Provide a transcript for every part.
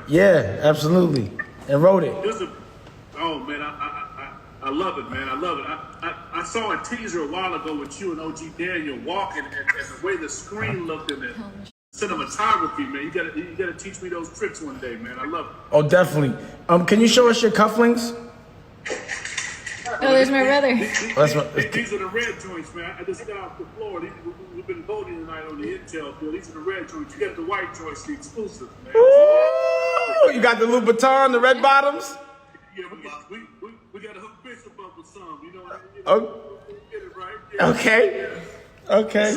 Yeah, absolutely. And wrote it. Oh man, I love it, man. I love it. I saw a teaser a while ago with you and OG Daniel walking, and the way the screen looked in it. Cinematography, man. You gotta teach me those tricks one day, man. I love it. Oh, definitely. Can you show us your cufflinks? Oh, there's my brother. These are the red joints, man. I just got off the floor. We've been voting tonight on the Intel bill. These are the red joints. You got the white joints, the exclusive, man. Ooh, you got the Louboutin, the red bottoms? Yeah, we got to hook Bishop up with some, you know. Oh. Get it right. Yeah. Okay. Yeah. Okay.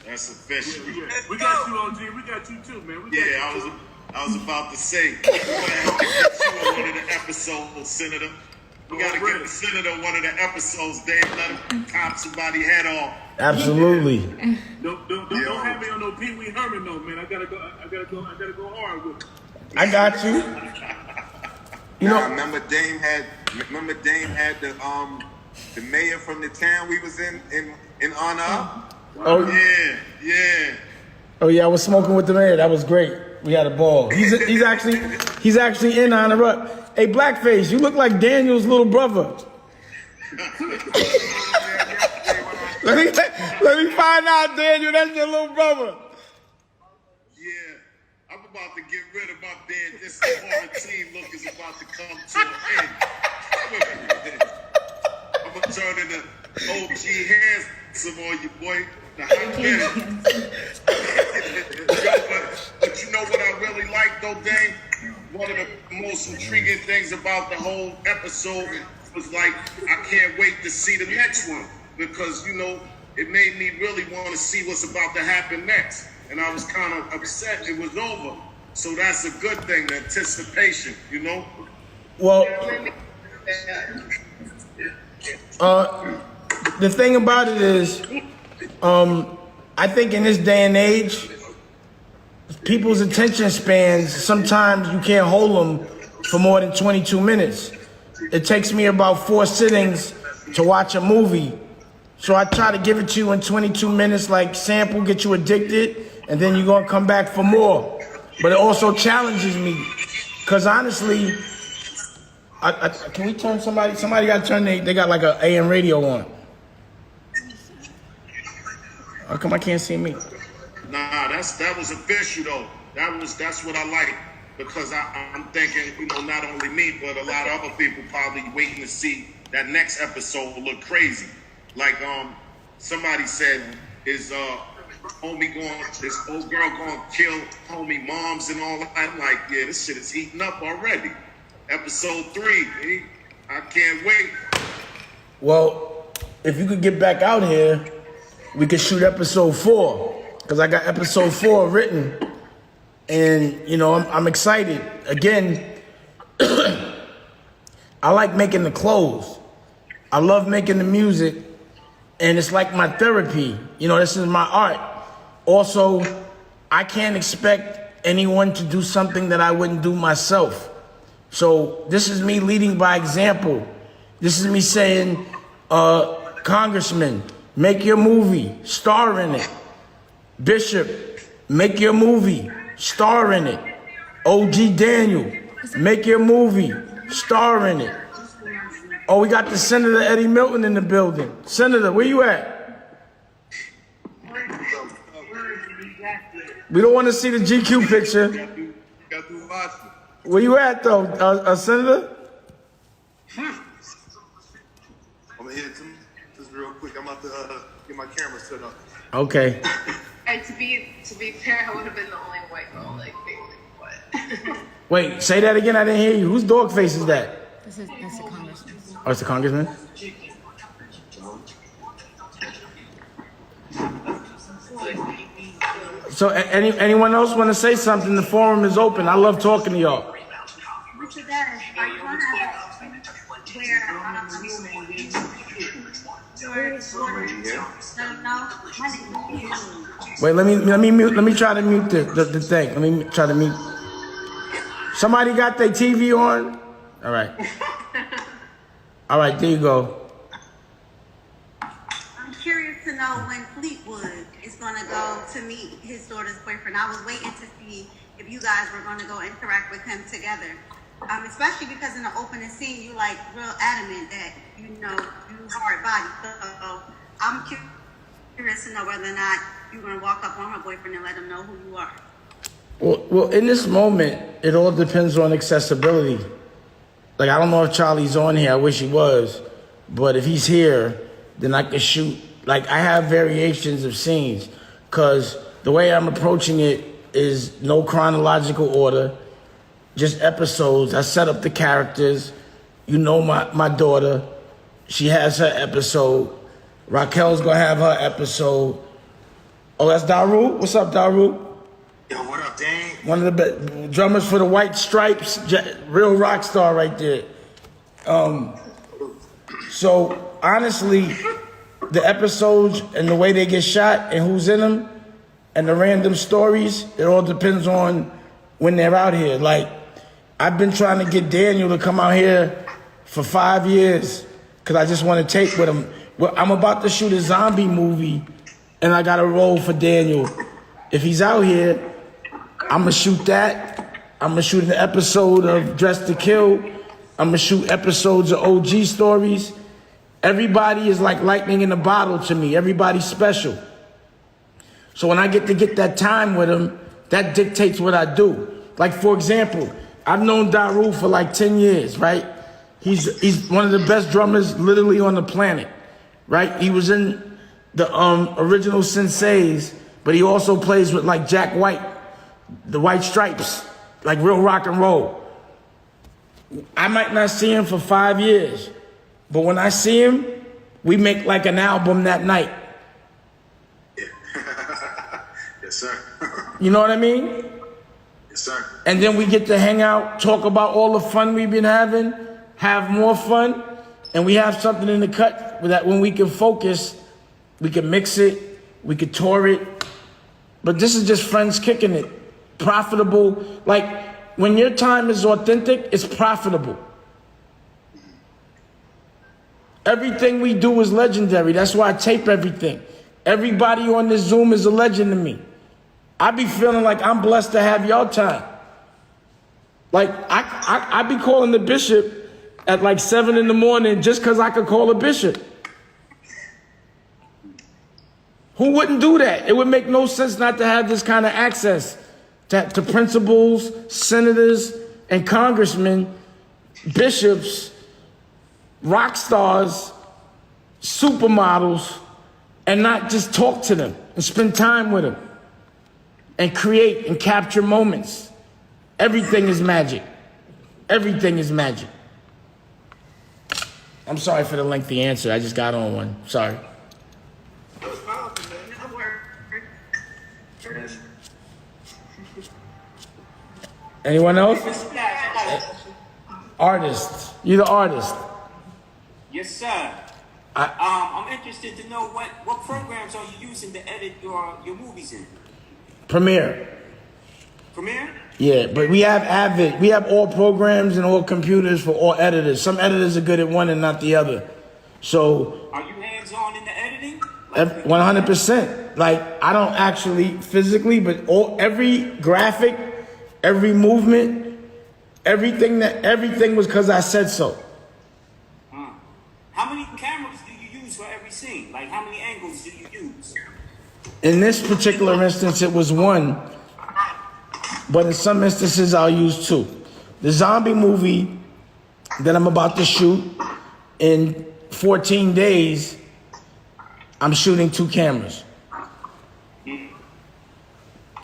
That's official. Yeah. We got you, OG. We got you too, man. I was about to say, we're gonna have to get you on one of the episodes, Senator. We gotta get the Senator on one of the episodes, Dave. Let him cop somebody's head off. Absolutely. Don't have me on no Pee Wee Herman, no, man. I gotta go hard with it. I got you. You know, remember Dame had the mayor from the town we was in honor of? Oh Yeah. Oh yeah, I was smoking with the mayor. That was great. We had a ball. He's actually in honor up. Hey, Blackface, you look like Daniel's little brother. let me find out, Daniel. That's your little brother. Yeah. I'm about to get rid of my bed. This quarantine look is about to come to an end. I'm gonna turn into OG Handsome on you, boy. The hot man. But you know what I really like though, Dame? One of the most intriguing things about the whole episode was like, I can't wait to see the next one because, you know, it made me really want to see what's about to happen next. And I was kind of upset it was over. So that's a good thing, the anticipation, you know? Well, the thing about it is, I think in this day and age, people's attention spans, sometimes you can't hold them for more than 22 minutes. It takes me about 4 sittings to watch a movie. So I try to give it to you in 22 minutes, like sample, get you addicted, and then you're gonna come back for more. But it also challenges me, because honestly, can we turn somebody got to turn, they got like a AM radio on. How come I can't see me? Nah, that was official though. That's what I like because I'm thinking, you know, not only me but a lot of other people probably waiting to see that next episode will look crazy. Like somebody said, is homie this old girl gonna kill homie moms and all that? I'm like, yeah, this shit is heating up already. Episode 3, I can't wait. Well, if you could get back out here, we could shoot episode 4. Because I got episode 4 written, and you know I'm excited. Again, I like making the clothes. I love making the music, and it's like my therapy. You know, this is my art. Also, I can't expect anyone to do something that I wouldn't do myself. So this is me leading by example. This is me saying, Congressman, make your movie, star in it. Bishop, make your movie, star in it. OG Daniel, make your movie, star in it. Oh, we got the Senator Eddie Milton in the building. Senator, where you at? We don't want to see the GQ picture. Where you at, though, Senator? I'm gonna hit it just real quick. I'm about to get my camera set up. Okay. And to be fair, I would have been the only white girl, like, but. Wait, say that again. I didn't hear you. Whose dog face is that? That's the congressman. Oh, it's the congressman? So, anyone else want to say something? The forum is open. I love talking to y'all. Mr. Dennis, are you on that Wait, let me try to mute the thing. Let me try to mute. Somebody got their TV on? All right. All right, there you go. I'm curious to know when Fleetwood is going to to go to meet his daughter's boyfriend. I was waiting to see if you guys were going to go interact with him together. Especially because in the opening scene, you like real adamant that, you know, you hard body. So I'm curious to know whether or not you're going to walk up on her boyfriend and let him know who you are. Well, in this moment, it all depends on accessibility. Like, I don't know if Charlie's on here. I wish he was. But if he's here, then I can shoot. Like, I have variations of scenes. Because the way I'm approaching it is no chronological order. Just episodes. I set up the characters. You know my daughter. She has her episode. Raquel's going to have her episode. Oh, that's Daru? What's up, Daru? Yo, what up, dang? One of the drummers for the White Stripes, real rock star right there. So honestly, the episodes and the way they get shot and who's in them and the random stories, it all depends on when they're out here. Like, I've been trying to get Daniel to come out here for 5 years because I just want to tape with him. Well, I'm about to shoot a zombie movie and I got a role for Daniel. If he's out here, I'm going to shoot that. I'm going to shoot an episode of Dress to Kill. I'm going to shoot episodes of OG stories. Everybody is like lightning in a bottle to me. Everybody's special. So when I get to get that time with him, that dictates what I do. Like, for example, I've known Daru for like 10 years, right? He's one of the best drummers literally on the planet, right? He was in the original Senseis, but he also plays with like Jack White, the White Stripes, like real rock and roll. I might not see him for 5 years, but when I see him, we make like an album that night. Yes, sir. You know what I mean? Yes, sir. And then we get to hang out, talk about all the fun we've been having, have more fun, and we have something in the cut that when we can focus, we can mix it, we can tour it. But this is just friends kicking it. Profitable. Like, when your time is authentic, it's profitable. Everything we do is legendary. That's why I tape everything. Everybody on this Zoom is a legend to me. I be feeling like I'm blessed to have y'all time. Like, I be calling the bishop at like 7 in the morning just because I could call a bishop. Who wouldn't do that? It would make no sense not to have this kind of access to principals, senators, and congressmen, bishops, rock stars, supermodels, and not just talk to them and spend time with them and create and capture moments. Everything is magic. Everything is magic. I'm sorry for the lengthy answer. I just got on one. Sorry. Anyone else? Artist. You're the artist. Yes, sir. I'm interested to know what programs are you using to edit your movies in? Premiere. Premiere? Yeah, but we have Avid. We have all programs and all computers for all editors. Some editors are good at one and not the other. So. Are you hands-on in the editing? 100%. Like, I don't actually physically, but every graphic, every movement, everything was because I said so. How many cameras do you use for every scene? Like, how many angles do you use? In this particular instance, it was one, but in some instances, I'll use two. The zombie movie that I'm about to shoot in 14 days, I'm shooting 2 cameras.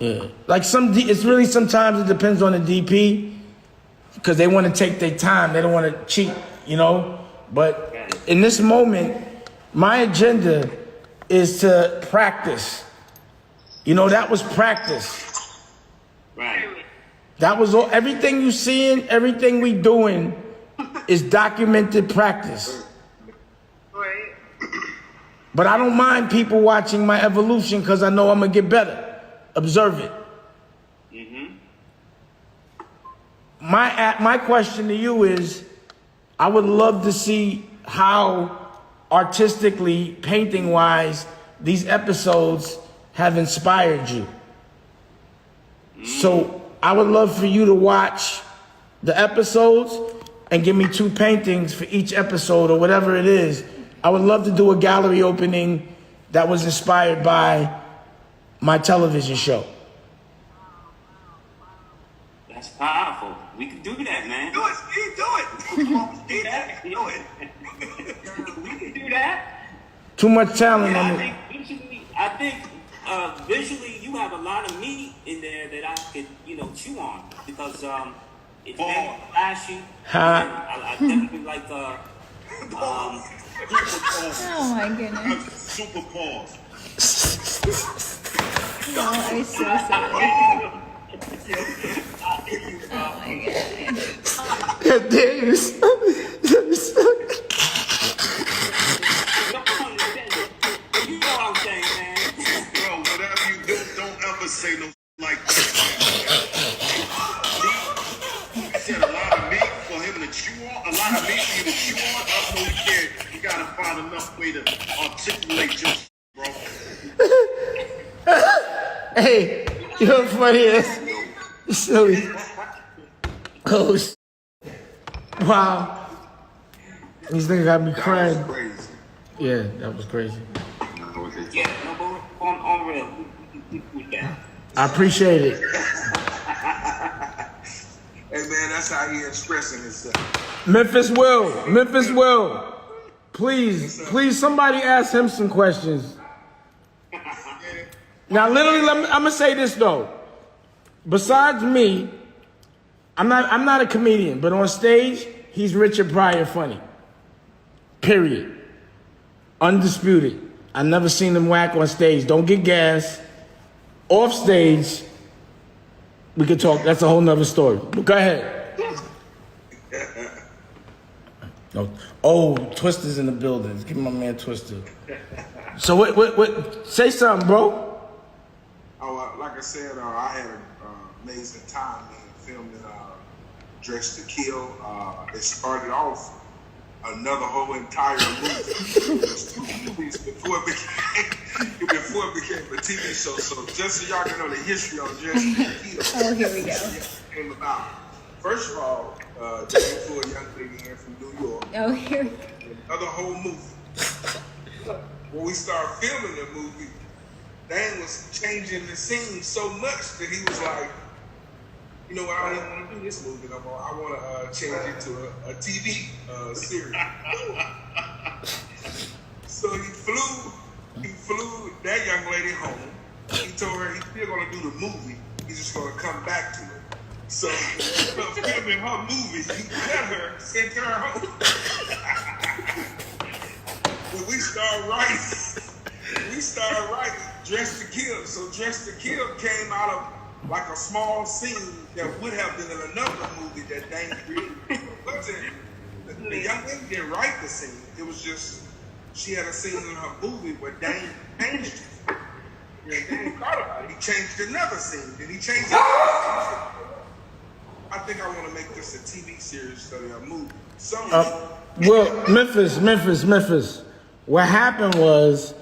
Yeah, like it's really sometimes it depends on the DP because they want to take their time. They don't want to cheat, you know. But in this moment, my agenda is to practice. You know, that was practice. Right. That was all. Everything you seeing, everything we doing is documented practice. Right. But I don't mind people watching my evolution because I know I'm going to get better. Observe it. Mm-hmm. My question to you is, I would love to see how artistically, painting-wise, these episodes have inspired you. So I would love for you to watch the episodes and give me 2 paintings for each episode or whatever it is. I would love to do a gallery opening that was inspired by my television show. That's powerful. We can do that, man. Do it, Steve, do it. Do that. Do it. We can do that. Too much talent Yeah, on I it. think visually you have a lot of meat in there that I could, chew on because it's very flashy. I definitely like Oh my goodness. Super pause. Oh, I'm so sorry. Oh my god. Davis. You know what I'm saying, man. Bro, whatever you do, don't ever say no like that. He said a lot of meat for him to chew on, a lot of meat for you to chew on. I know you can't. You gotta find enough way to articulate your bro. Hey, you're funny as silly. Oh, wow. These niggas got me crying. Crazy. Yeah, that was crazy. Yeah, no, but on real, we that. I appreciate it. Hey man, that's how he expressing himself. Memphis Will. Please, somebody ask him some questions. Now, literally, I'm gonna say this though. Besides me, I'm not a comedian, but on stage, he's Richard Pryor funny. Period. Undisputed. I never seen him whack on stage. Don't get gas. Off stage, we could talk. That's a whole nother story. But go ahead. No. Oh, Twister's in the building. Give me my man Twister. So what? Say something, bro. Oh, like I said, I had an amazing time filming Dressed to Kill. It started off another whole entire movie. It was 2 movies before it became a TV show. So just so y'all can know the history on Dressed to Kill. Oh, here we go. Came about. First of all, they flew a young lady in from New York. Oh, here we go. Another whole movie. When we started filming the movie, Dan was changing the scene so much that he was like, you know what, I don't even want to do this movie no more. I want to change it to a TV series. So he flew that young lady home. He told her he's still going to do the movie. He's just going to come back to it. So filming her movie, he let her, sent her home. But we started writing Dressed to Kill. So Dressed to Kill came out of like a small scene that would have been in another movie that Dane created. The young lady didn't write the scene. It was just, she had a scene in her movie where Dane changed it. Yeah, Dane thought about it. He changed another scene. Then he changed it. I think I want to make this a TV series instead of a movie. Well, Memphis. What happened was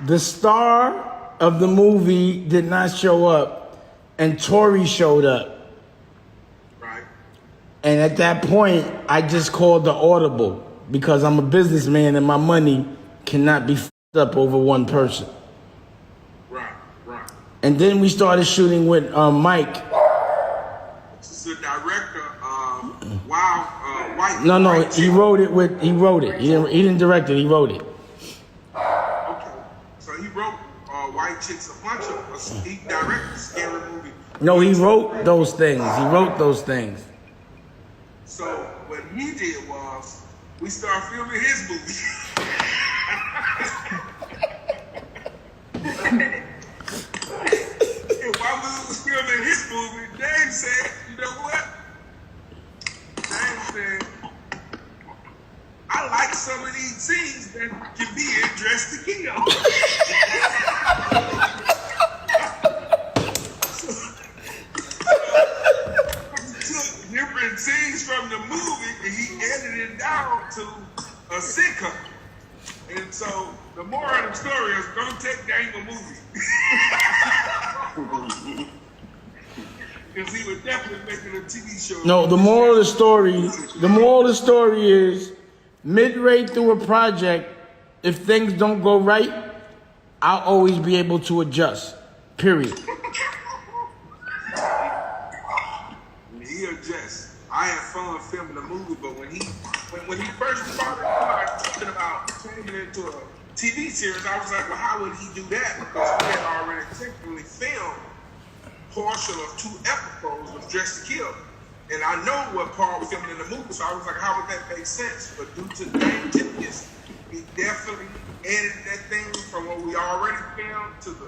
the star of the movie did not show up, and Tori showed up. Right. And at that point, I just called the audible because I'm a businessman and my money cannot be f***ed up over one person. Right. And then we started shooting with Mike. This is the director, White. No, White he wrote it. He didn't direct it. He wrote it. Okay. So he wrote White Chicks, a bunch of us. He directed a scary movie. No, he wrote those things. So what he did was we started filming his movie. And while we was filming his movie, Dave said, you know what? Dave said, I like some of these scenes that can be in Dressed to Kill. Took different scenes from the movie and he edited it down to a sitcom. And so the moral of the story is don't take Dane a movie. Because he was definitely making a TV show. No, the moral of the story is midway through a project, if things don't go right, I'll always be able to adjust. Period. He adjusts. I had fun filming the movie, but when he first started talking about turning it into a TV series, I was like, well, how would he do that? Because we had already technically filmed a portion of 2 episodes of Dress to Kill. And I know what Paul was filming in the movie, so I was like, how would that make sense? But due to Dame Genius, he definitely edited that thing from what we already filmed to the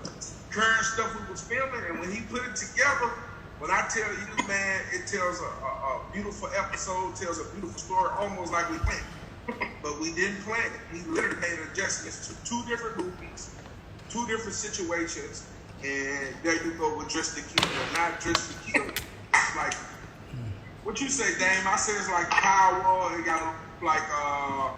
current stuff we was filming. And when he put it together, when I tell you, man, it tells a beautiful episode, tells a beautiful story, almost like we planned. But we didn't plan it. He literally made adjustments to 2 different movies, 2 different situations, and there you go with Dress to Kill, but not Dress to Kill. It's like, what you say, Dame? I say it's like power. It got like,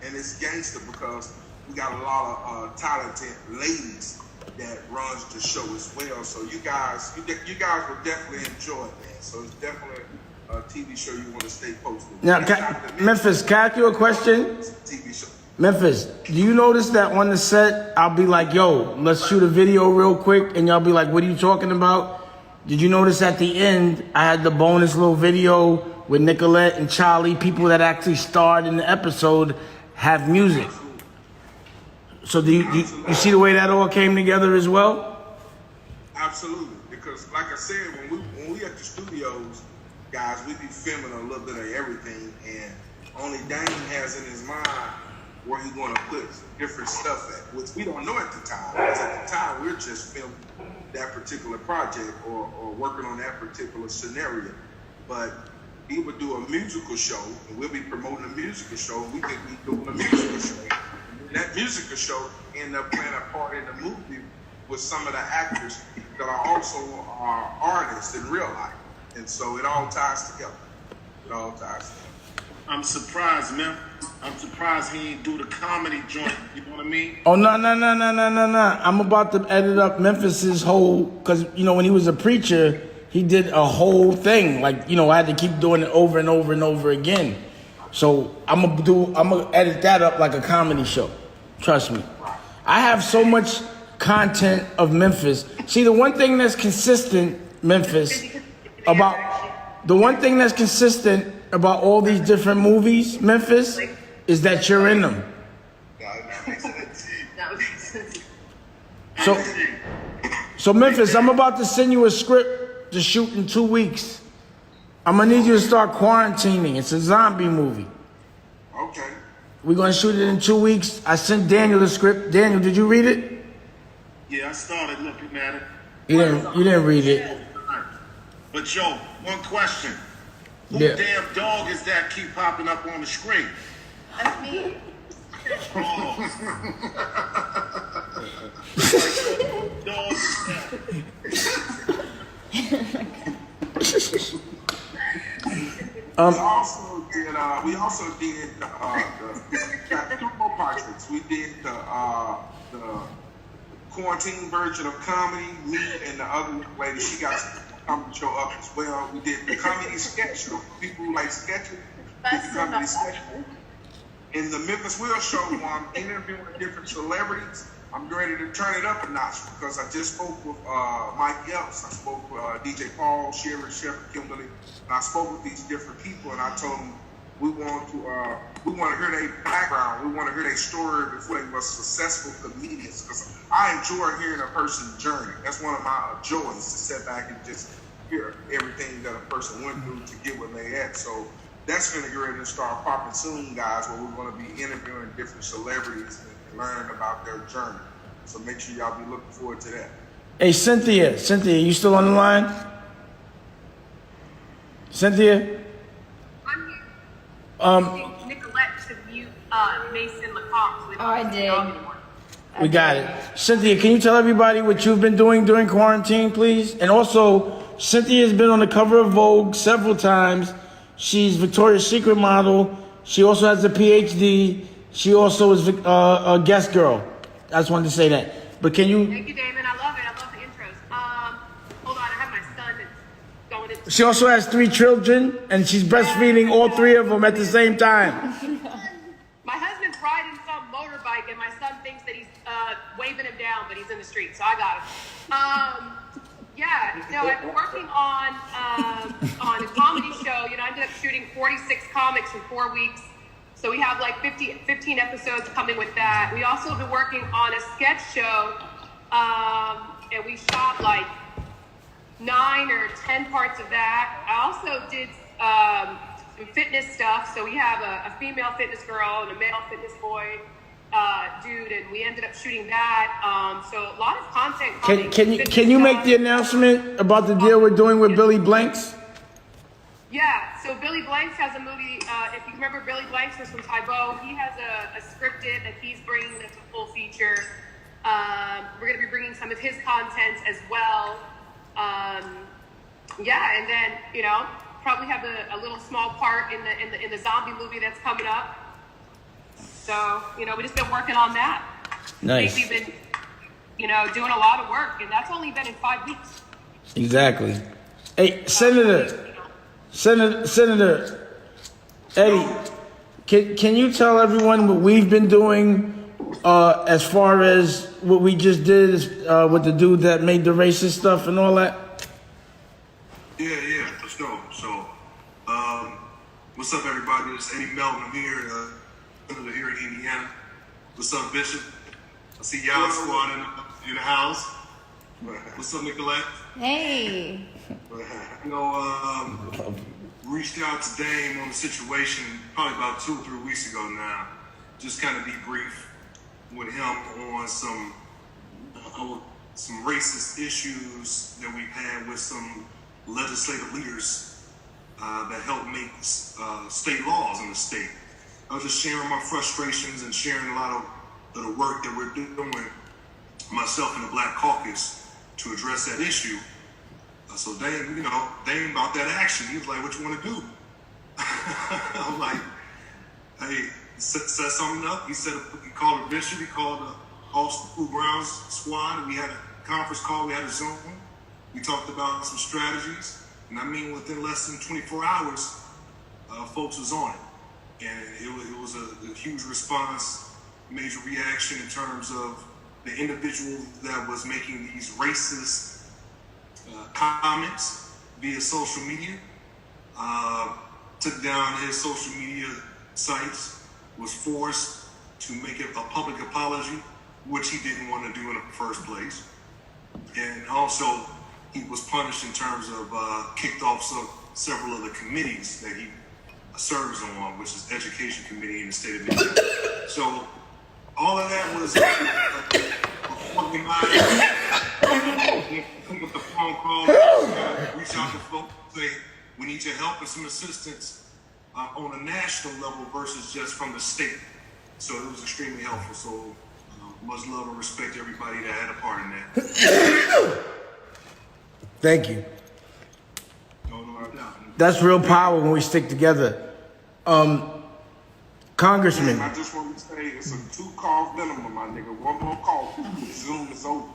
and it's gangster because we got a lot of talented ladies that runs the show as well. So you guys will definitely enjoy it, man. So it's definitely a TV show you want to stay posted. Now, Memphis, can I ask you a question? TV show. Memphis, do you notice that on the set, I'll be like, yo, let's shoot a video real quick, and y'all be like, what are you talking about? Did you notice at the end, I had the bonus little video with Nicolette and Charlie, people that actually starred in the episode, have music. So do you see the way that all came together as well? Absolutely, because like I said, when we at the studios, guys, we be filming a little bit of everything, and only Dane has in his mind where he's going to put different stuff at, which we don't know at the time. Because at the time, we're just filming that particular project or working on that particular scenario. But he would do a musical show, and we'll be promoting a musical show, and we think we're doing a musical show. And that musical show ended up playing a part in the movie with some of the actors that are also artists in real life. And so it all ties together. It all ties together. I'm surprised, man. I'm surprised he ain't do the comedy joint. You know what I mean? Oh, no. I'm about to edit up Memphis's whole, because, when he was a preacher, he did a whole thing. Like, I had to keep doing it over and over and over again. So I'm gonna edit that up like a comedy show. Trust me. I have so much content of Memphis. See, the one thing that's consistent, Memphis, about all these different movies, Memphis, is that you're in them. So Memphis, I'm about to send you a script to shoot in 2 weeks. I'm gonna need you to start quarantining. It's a zombie movie. Okay. We're gonna shoot it in 2 weeks. I sent Daniel the script. Daniel, did you read it? Yeah, I started looking at it. You didn't read it. But yo, one question. Who Yeah. damn dog is that keep popping up on the screen? That's me. Dog is We also did the 2 more projects. We did the quarantine version of comedy. Me and the other lady, she got a comedy show up as well. We did the comedy sketch show. People who like sketching, did the comedy sketch show. In the Memphis Will show, where I'm interviewing different celebrities, I'm ready to turn it up a notch because I just spoke with Mike Epps. I spoke with DJ Paul, Sherry, Chef, Kimberly, and I spoke with these different people, and I told them we want to hear their background. We want to hear their story before they were successful comedians. Because I enjoy hearing a person's journey. That's one of my joys, to sit back and just hear everything that a person went through to get where they at. So that's going to get ready to start popping soon, guys, where we're going to be interviewing different celebrities and learning about their journey. So make sure y'all be looking forward to that. Hey, Cynthia, you still on the line? Cynthia? I'm here. Nicolette to mute Mason Lacoste. Oh, I did. We got it. Cynthia, can you tell everybody what you've been doing during quarantine, please? And also, Cynthia has been on the cover of Vogue several times. She's Victoria's Secret model. She also has a PhD. She also is a guest girl. I just wanted to say that. But can you... Thank you, Damon. I love it. I love the intros. son that's going into. She also has 3 children, and she's breastfeeding all 3 of them at the same time. My husband's riding some motorbike, and my son thinks that he's waving him down, but he's in the street, so I got him. Yeah, no, I've been working on a comedy show. You know, I ended up shooting 46 comics in 4 weeks. So we have like 15 episodes coming with that. We also have been working on a sketch show, and we shot like 9 or 10 parts of that. I also did some fitness stuff. So we have a female fitness girl and a male fitness boy dude, and we ended up shooting that. So a lot of content coming. Can you make the announcement about the deal we're doing with Billy Blanks? Yeah, so Billy Blanks has a movie. If you remember, Billy Blanks was from Tybo. He has a scripted that he's bringing that's a full feature. We're going to be bringing some of his content as well. Yeah, and then, you know, probably have a little small part in the zombie movie that's coming up. So, you know, we just been working on that. Nice. We've been, you know, doing a lot of work, and that's only been in 5 weeks. Exactly. Hey, Senator Eddie, can you tell everyone what we've been doing as far as what we just did with the dude that made the racist stuff and all that? Yeah, for sure. So, what's up, everybody? It's Eddie Melton. I'm here, Senator here in Indiana. What's up, Bishop? I see y'all squad in the house. What's up, Nicolette? Hey. You know, reached out to Dame on the situation probably about 2 or 3 weeks ago now. Just kind of debrief with him on some racist issues that we've had with some legislative leaders that help make state laws in the state. I was just sharing my frustrations and sharing a lot of the work that we're doing, myself and the Black Caucus, to address that issue. So Dame, you know, Dame about that action. He was like, "What you want to do?" I'm like, "Hey, set something up." He said he called a bishop. He called the all school grounds squad. And we had a conference call. We had a Zoom. We talked about some strategies, and I mean, within less than 24 hours, folks was on it, and it was a huge response, major reaction in terms of the individual that was making these racist comments via social media, took down his social media sites, was forced to make a public apology, which he didn't want to do in the first place. And also, he was punished in terms of kicked off several of the committees that he serves on, which is Education Committee in the state of New York. So all of that was fucking come with the phone call, reach out to folks, say we need your help and some assistance on a national level versus just from the state. So it was extremely helpful. So much love and respect to everybody that had a part in that. Thank you. That's real power when we stick together. Congressman. I just want to say it's a 2-call minimum, my nigga. One more call. Zoom is over.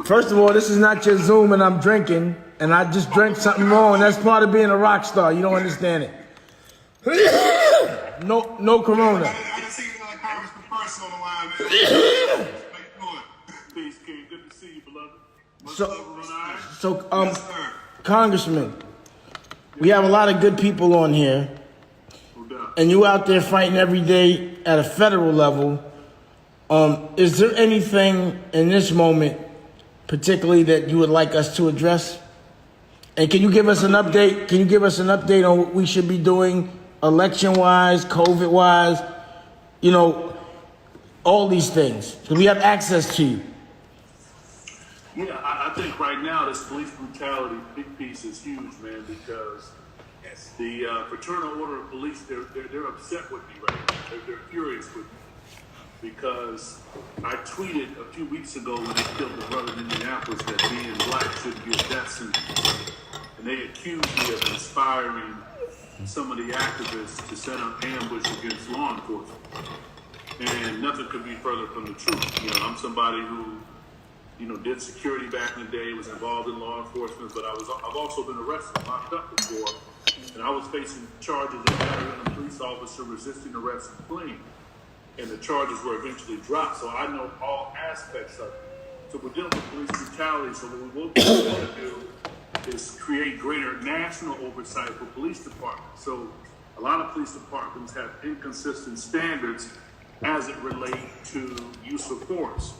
First of all, this is not your Zoom and I'm drinking, and I just drank something wrong. That's part of being a rock star. You don't understand it. No Corona. I didn't see you like Congressman Person on the line, man. How you doing? Peace, King. Good to see you, beloved. Much love, So, Yes, sir. Congressman, we have a lot of good people on here, and you out there fighting every day at a federal level. Is there anything in this moment, particularly, that you would like us to address? And can you give us an update? Can you give us an update on what we should be doing, election-wise, COVID-wise? You know, all these things. Because we have access to you. Yeah, I think right now this police brutality big piece is huge, man, because the Fraternal Order of Police, they're upset with me right now. They're furious with me because I tweeted a few weeks ago when they killed the brother in Minneapolis that being black should be a death sentence. And they accused me of inspiring some of the activists to set up ambush against law enforcement. And nothing could be further from the truth. You know, I'm somebody who did security back in the day, was involved in law enforcement, but I've also been arrested and locked up before, and I was facing charges of battering a police officer, resisting arrest, and fleeing. And the charges were eventually dropped, so I know all aspects of it. So we're dealing with police brutality, so what we want to do is create greater national oversight for police departments. So a lot of police departments have inconsistent standards as it relates to use of force.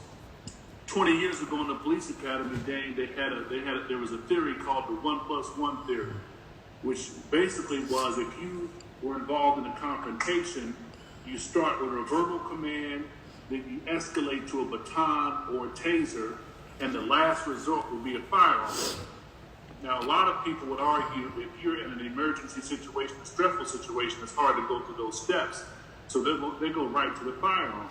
20 years ago in the police academy, there was a theory called the Oneplus One Theory, which basically was if you were involved in a confrontation, you start with a verbal command, then you escalate to a baton or a taser, and the last resort will be a firearm. Now, a lot of people would argue if you're in an emergency situation, a stressful situation, it's hard to go through those steps. So they go right to the firearm.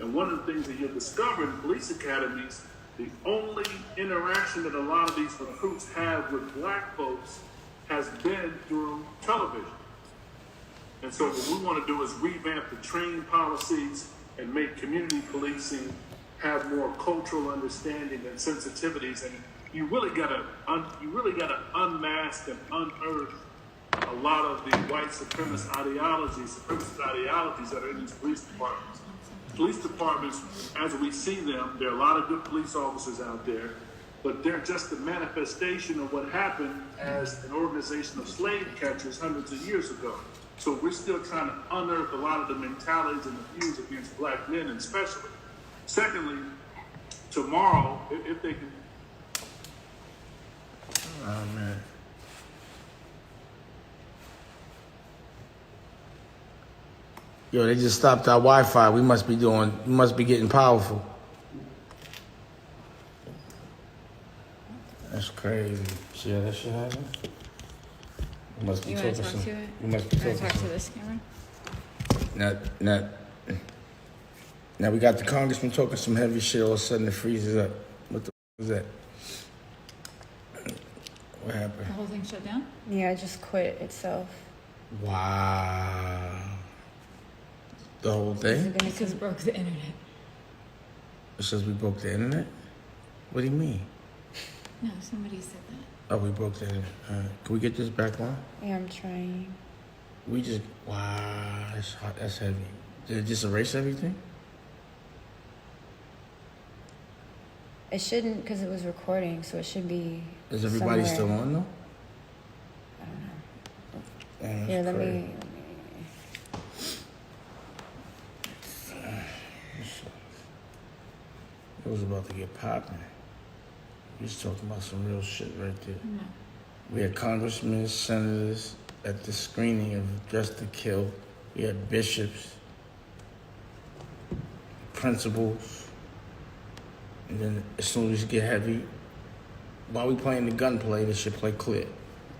And one of the things that you'll discover in police academies, the only interaction that a lot of these recruits have with black folks has been through television. And so what we want to do is revamp the training policies and make community policing have more cultural understanding and sensitivities. And you really gotta unmask and unearth a lot of the white supremacist ideologies that are in these police departments. Police departments, as we see them, there are a lot of good police officers out there, but they're just a manifestation of what happened as an organization of slave catchers hundreds of years ago. So we're still trying to unearth a lot of the mentalities and the views against black men, and especially. Secondly, tomorrow, if they can. Oh man. Yo, they just stopped our Wi-Fi. We must be getting powerful. That's crazy. See how that shit happened? We must be You talking want to talk some. to it? We must be You want to talking talk to some. this camera? Now we got the congressman talking some heavy shit. All of a sudden it freezes up. What the f*** is that? What happened? The whole thing shut down? Yeah, it just quit itself. Wow. The whole thing? Because it broke the internet. It says we broke the internet? What do you mean? No, somebody said that. Oh, we broke the internet. All right. Can we get this back on? Yeah, I'm trying. Wow, that's hot. That's heavy. Did it just erase everything? It shouldn't, because it was recording, so it should be. Is everybody somewhere. still on though? I don't know. Damn, Here, that's let crazy. me. It was about to get popping. We was talking about some real shit right there. No. We had congressmen, senators at the screening of Dress to Kill. We had bishops, principals, and then as soon as it get heavy, while we playing the gunplay, this shit play clear.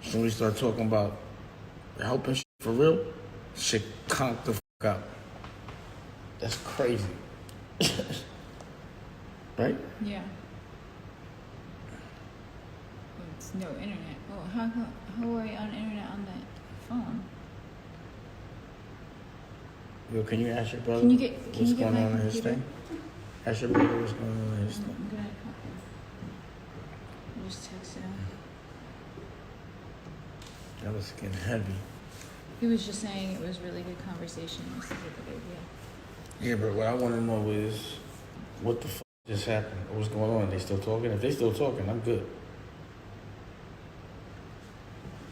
As soon as we start talking about helping shit for real, shit conk the fuck up. That's crazy. Right? Yeah. Well, it's no internet. Oh, how are we on internet on the phone? Yo, can you ask your brother Can you get what's going my on in his computer? thing? Ask your brother what's going on in his I'm thing. gonna copy. I'll just text him. That was getting heavy. He was just saying it was really good conversation. It was a good idea. Yeah, but what I want to know is what the fuck just happened? What's going on? They still talking? If they still talking, I'm good.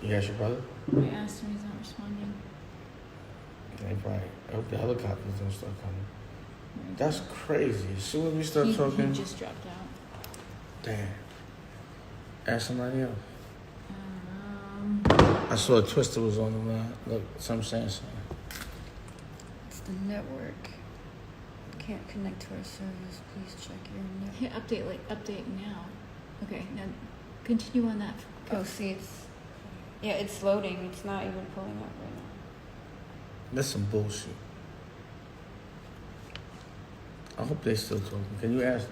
You ask your brother? I asked him, he's not responding. They probably. I hope the helicopters don't start coming. That's crazy. As soon as we start talking, He just dropped out. damn. Ask somebody else. Um, I saw Twister was on the line. Look, some saying something. It's the network. Can't connect to our service. Please check your network. hit update now. Okay, now continue on that. Oh, see, it's loading. It's not even pulling up right now. That's some bullshit. I hope they still talking. Can you ask?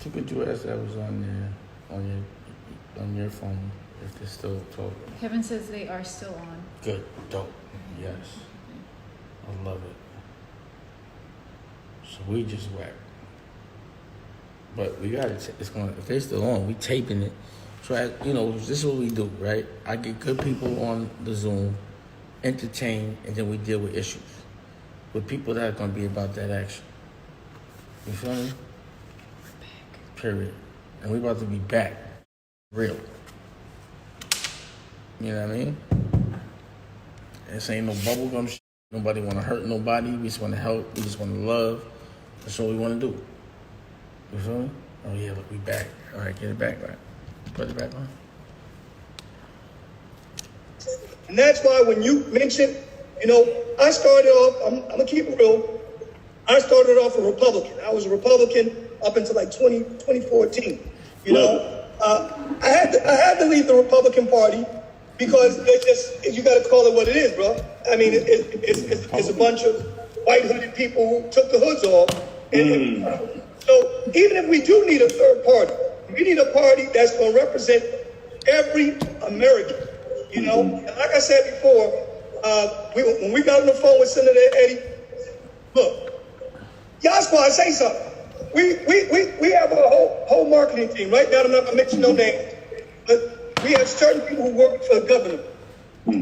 Could you ask that was on there, on your phone, if they're still talking? Kevin says they are still on. Good, dope, yes. I love it. So we just whacked. But we got it. It's going. If they're still on, we taping it. Try. You know, this is what we do, right? I get good people on the Zoom, entertain, and then we deal with issues with people that are going to be about that action. You feel me? Period. And we about to be back. Real. You know what I mean? This ain't no bubblegum shit. Nobody want to hurt nobody. We just want to help. We just want to love. That's what we want to do. You feel me? Oh, yeah, look, we back. All right, get it back, right? Put it back on. And that's why when you mentioned, you know, I started off, I'm going to keep it real. I started off a Republican. I was a Republican up until like 2014. You know, I had to leave the Republican Party because it's just, you got to call it what it is, bro. I mean, it's a bunch of white hooded people who took the hoods off. And so even if we do need a third party, we need a party that's going to represent every American, you know? And like I said before, when we got on the phone with Senator Eddie, look, y'all squad, say something. We have a whole marketing team, right? Now I'm not going to mention no names, but we have certain people who work for the governor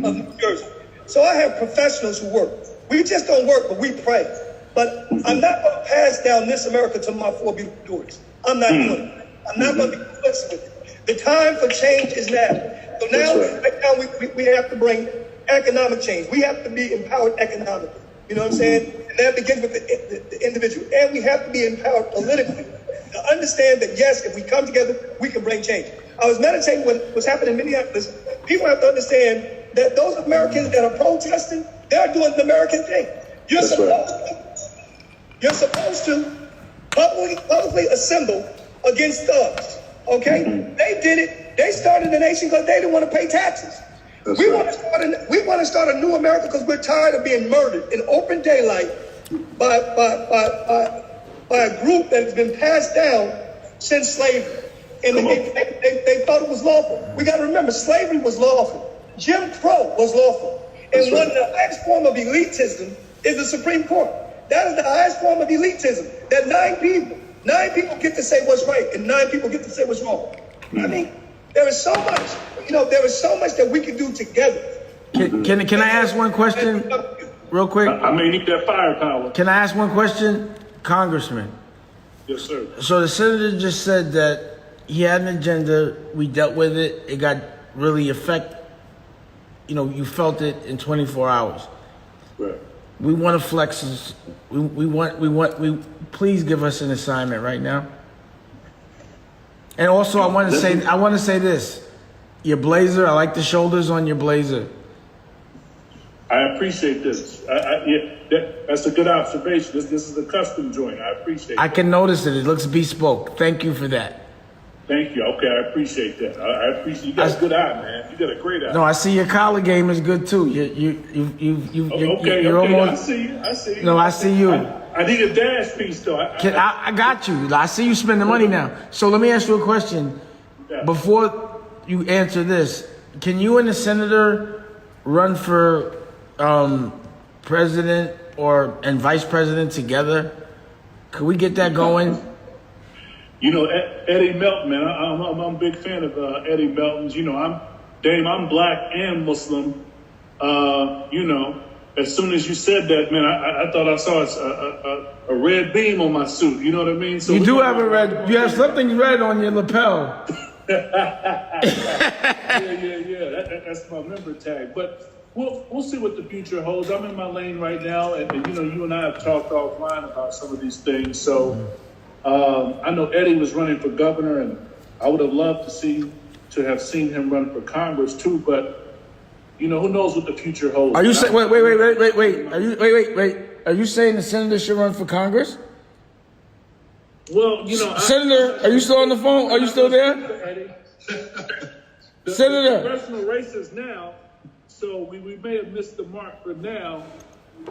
of New Jersey. So I have professionals who work. We just don't work, but we pray. But I'm not going to pass down this America to my four beautiful daughters. I'm not doing it. I'm not going to be complicit with it. The time for change is now. So now, right now, we have to bring economic change. We have to be empowered economically. You know what I'm saying? And that begins with the individual. And we have to be empowered politically to understand that, yes, if we come together, we can bring change. I was meditating when what's happening in Minneapolis. People have to understand that those Americans that are protesting, they're doing the American thing. You're supposed to publicly assemble against thugs, okay? They did it. They started the nation because they didn't want to pay taxes. We want to start a new America because we're tired of being murdered in open daylight by a group that has been passed down since slavery. And they thought it was lawful. We got to remember, slavery was lawful. Jim Crow was lawful. And one of the highest form of elitism is the Supreme Court. That is the highest form of elitism. That nine people get to say what's right and 9 people get to say what's wrong. I mean, there is so much, there is so much that we can do together. Can I ask one question real quick? I may need that firepower. Can I ask one question, Congressman? Yes, sir. So the senator just said that he had an agenda. We dealt with it. It got really you felt it in 24 hours. Right. We want to flex this. We please give us an assignment right now. And also I want to say this. Your blazer, I like the shoulders on your blazer. I appreciate this. That's a good observation. This is a custom joint. I appreciate it. I can notice it. It looks bespoke. Thank you for that. Thank you. Okay, I appreciate that. I appreciate you got a good eye, man. You got a great eye. No, I see your collar game is good too. You're almost. I see you. No, I see you. I need a dash piece though. I got you. I see you spending money now. So let me ask you a question. Yeah. Before you answer this, can you and the senator run for president and vice president together? Could we get that going? Eddie Melton, man. I'm a big fan of Eddie Melton's. I'm black and Muslim. As soon as you said that, man, I thought I saw a red beam on my suit. You know what I mean? So you do have a red. You have something red on your lapel. Yeah. That's my member tag. But we'll see what the future holds. I'm in my lane right now, and you and I have talked offline about some of these things. So I know Eddie was running for governor, and I would have loved to have seen him run for Congress too. But who knows what the future holds? Are you saying? Wait. Are you saying the senator should run for Congress? Well, Senator, are you still on the phone? Are you still there? Senator. Congressional races now, so we may have missed the mark for now,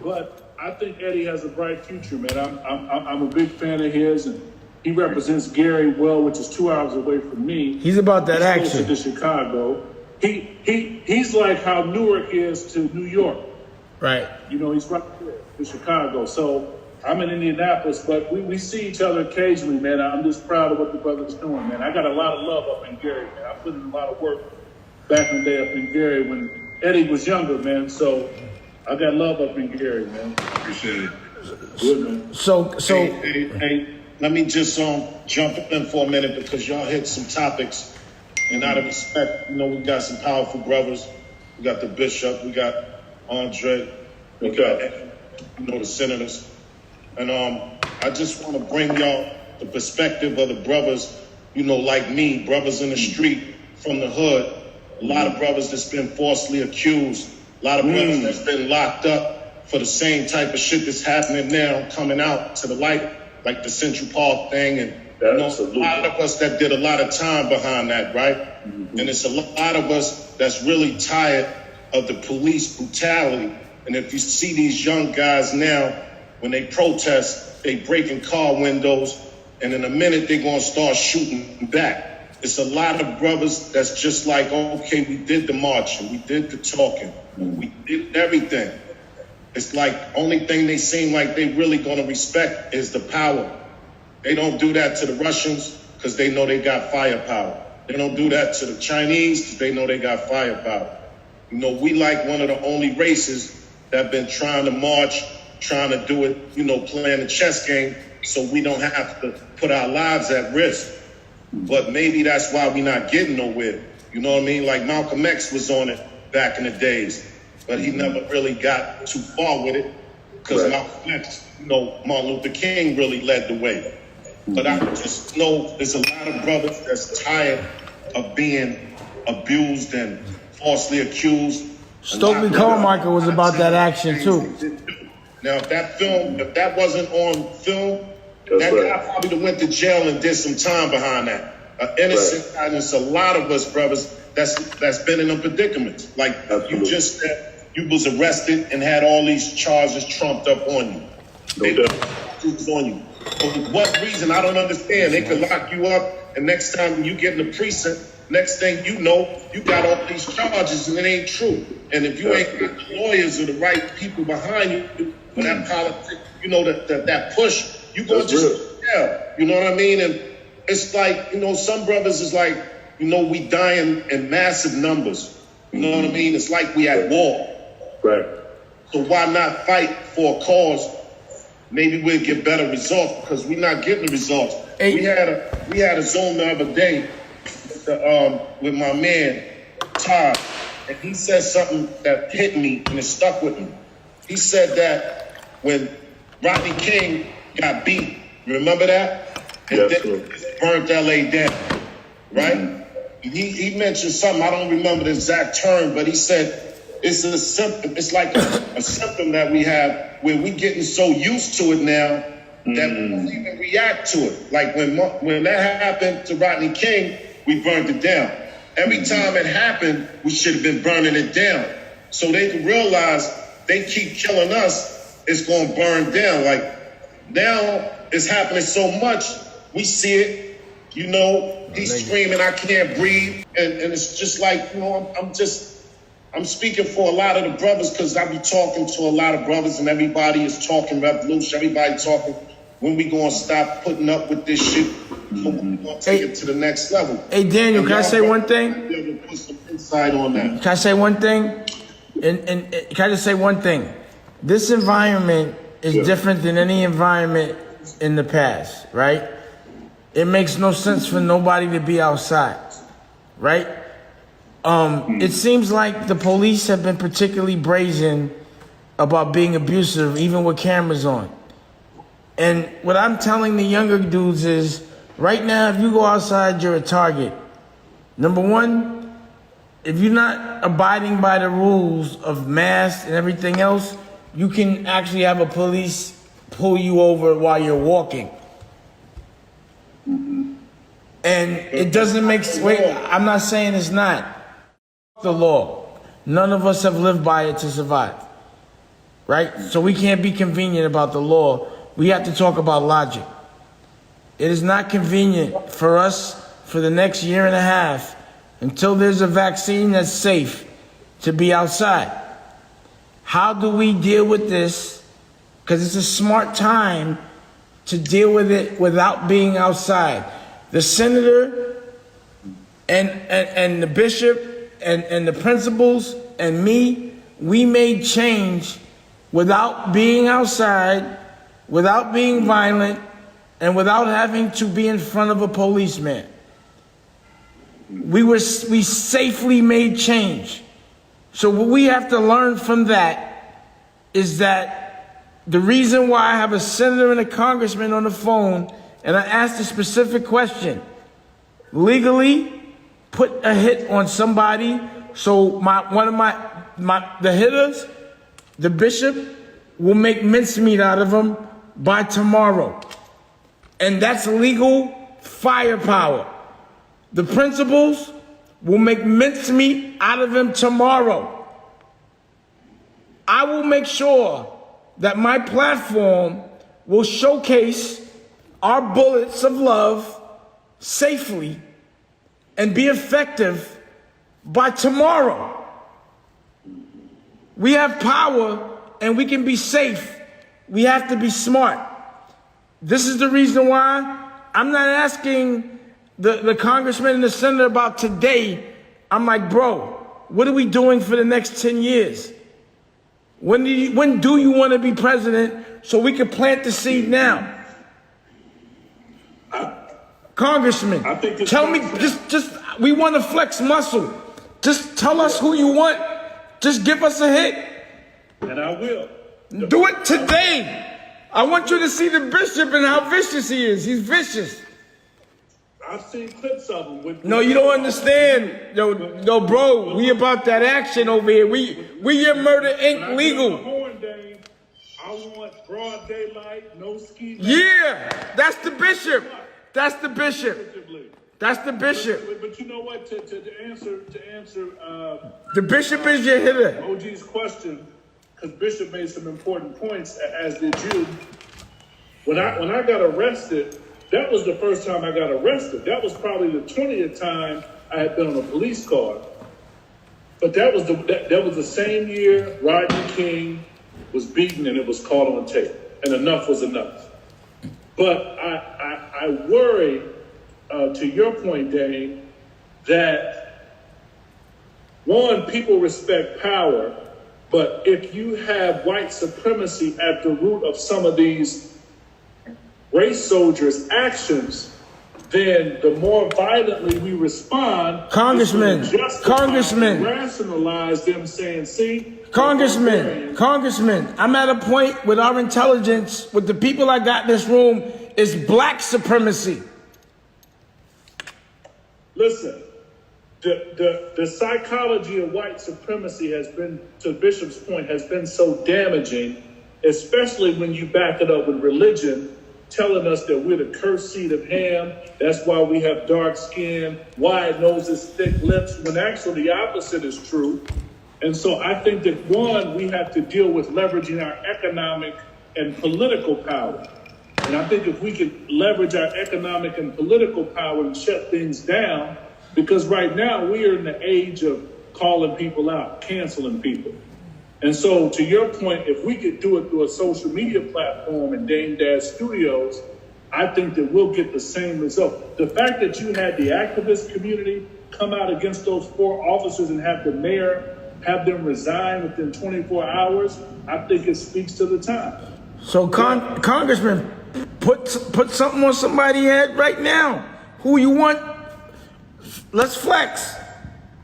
but I think Eddie has a bright future, man. I'm a big fan of his, and he represents Gary well, which is 2 hours away from me. He's about that action. Closer to Chicago. He's like how Newark is to New York. Right. He's right there to Chicago. So I'm in Indianapolis, but we see each other occasionally, man. I'm just proud of what the brother's doing, man. I got a lot of love up in Gary, man. I put in a lot of work back in the day up in Gary when Eddie was younger, man. So I got love up in Gary, man. Appreciate it. Good, man. So Hey, let me just jump in for a minute because y'all hit some topics, and out of respect, we got some powerful brothers. We got the bishop, we got Andre, we got the senators, and I just want to bring y'all the perspective of the brothers, like me, brothers in the street from the hood. A lot of brothers that's been falsely accused. A lot of brothers that's been locked up for the same type of shit that's happening now, coming out to the light, like the Central Park thing. And a lot of us that did a lot of time behind that, right? And it's a lot of us that's really tired of the police brutality. And if you see these young guys now, when they protest, they breaking car windows, and in a minute they're gonna start shooting back. It's a lot of brothers that's just like, okay, we did the marching, we did the talking, we did everything. It's like only thing they seem like they really gonna respect is the power. They don't do that to the Russians because they know they got firepower. They don't do that to the Chinese because they know they got firepower. We like one of the only races that been trying to march, trying to do it, playing the chess game so we don't have to put our lives at risk. But maybe that's why we're not getting nowhere. You know what I mean? Like Malcolm X was on it back in the days, but he never really got too far with it because Malcolm X, Martin Luther King really led the way. But I just know there's a lot of brothers that's tired of being abused and falsely accused. Stokely Carmichael was about that action too. Now, if that wasn't on film, that guy probably went to jail and did some time behind that. Innocent, and it's a lot of us, brothers, that's been in a predicament. Like you just said, you was arrested and had all these charges trumped up on you. On you. For what reason? I don't understand. They could lock you up, and next time you get in the precinct, next thing you know, you got all these charges, and it ain't true. And if you ain't got the lawyers or the right people behind you for that politics, that push, you go just jail. You know what I mean? And it's like, some brothers is like, we dying in massive numbers. You know what I mean? It's like we at war. Right. So why not fight for a cause? Maybe we'll get better results because we're not getting the results. Hey. We had a Zoom the other day with my man Todd, and he said something that hit me and it stuck with me. He said that when Rodney King got beat, remember that? And then burnt LA down, right? He mentioned something, I don't remember the exact term, but he said it's a symptom. It's like a symptom that we have where we getting so used to it now that we don't even react to it. Like when that happened to Rodney King, we burned it down. Every time it happened, we should have been burning it down. So they can realize they keep killing us, it's going to burn down. Like now it's happening so much, we see it. He's screaming, I can't breathe. And it's just like, I'm speaking for a lot of the brothers because I be talking to a lot of brothers and everybody is talking revolution. Everybody talking when we going to stop putting up with this shit. We're going to take it to the next level. Hey, Daniel, can I say one thing? Put some insight on that. Can I say one thing? And can I just say one thing? This environment is different than any environment in the past, right? It makes no sense for nobody to be outside, right? It seems like the police have been particularly brazen about being abusive, even with cameras on. And what I'm telling the younger dudes is, right now, if you go outside, you're a target. Number one, if you're not abiding by the rules of masks and everything else, you can actually have a police pull you over while you're walking. And it doesn't make sense. Wait, I'm not saying it's not. The law. None of us have lived by it to survive. Right? So we can't be convenient about the law. We have to talk about logic. It is not convenient for us for the next year and a half until there's a vaccine that's safe to be outside. How do we deal with this because it's a smart time to deal with it without being outside. The senator and the bishop and the principals and me, we made change without being outside, without being violent, and without having to be in front of a policeman. We safely made change. So what we have to learn from that is that the reason why I have a senator and a congressman on the phone and I asked a specific question, legally put a hit on somebody, so the hitters, the bishop, will make mincemeat out of them by tomorrow. And that's legal firepower. The principals will make mincemeat out of him tomorrow. I will make sure that my platform will showcase our bullets of love safely and be effective by tomorrow. We have power and we can be safe. We have to be smart. This is the reason why I'm not asking the congressman and the senator about today. I'm like, bro, what are we doing for the next 10 years? When do you want to be president so we can plant the seed now? Congressman, tell me, just we want to flex muscle. Just tell us who you want. Just give us a hit. And I will. Do it today. I want you to see the bishop and how vicious he is. He's vicious. I've seen clips of him. No, you don't understand. Yo, bro, we about that action over here. We your Murder Inc. legal. I want broad daylight, no ski. Yeah, that's the bishop. That's the bishop. That's the bishop. But you know what? To answer. The bishop is your hitter. OG's question, because Bishop made some important points, as did you. When I got arrested, that was the first time I got arrested. That was probably the 20th time I had been on a police car. But that was the same year Rodney King was beaten and it was caught on tape. And enough was enough. But I worry, to your point, Dane, that one, people respect power, but if you have white supremacy at the root of some of these race soldiers' actions, then the more violently we respond, Congressman, rationalize them saying, see, Congressman, I'm at a point with our intelligence, with the people I got in this room, is black supremacy. Listen, the psychology of white supremacy has been, to Bishop's point, has been so damaging, especially when you back it up with religion, telling us that we're the cursed seed of Ham. That's why we have dark skin, wide noses, thick lips, when actually the opposite is true. And so I think that, one, we have to deal with leveraging our economic and political power. And I think if we could leverage our economic and political power and shut things down, because right now we are in the age of calling people out, canceling people. And so, to your point, if we could do it through a social media platform and Dame Dad Studios, I think that we'll get the same result. The fact that you had the activist community come out against those 4 officers and have the mayor have them resign within 24 hours, I think it speaks to the time. So, Congressman, put something on somebody's head right now. Who you want? Let's flex.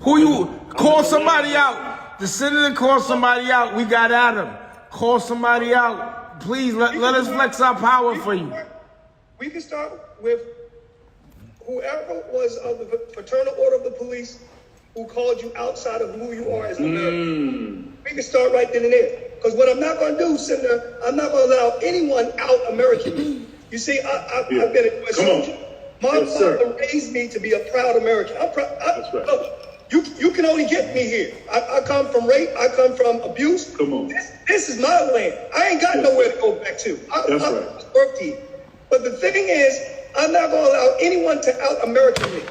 Who you call somebody out? The senator called somebody out. We got at him. Call somebody out. Please let us flex our power for you. We can start with whoever was of the fraternal order of the police who called you outside of who you are as an American. We can start right then and there. Because what I'm not going to do, Senator, I'm not going to allow anyone out American. You see, I've been a U.S. soldier. My father raised me to be a proud American. I'm proud. Look, you can only get me here. I come from rape. I come from abuse. Come on. This is my land. I ain't got nowhere to go back to. I work here. But the thing is, I'm not going to allow anyone to out American me.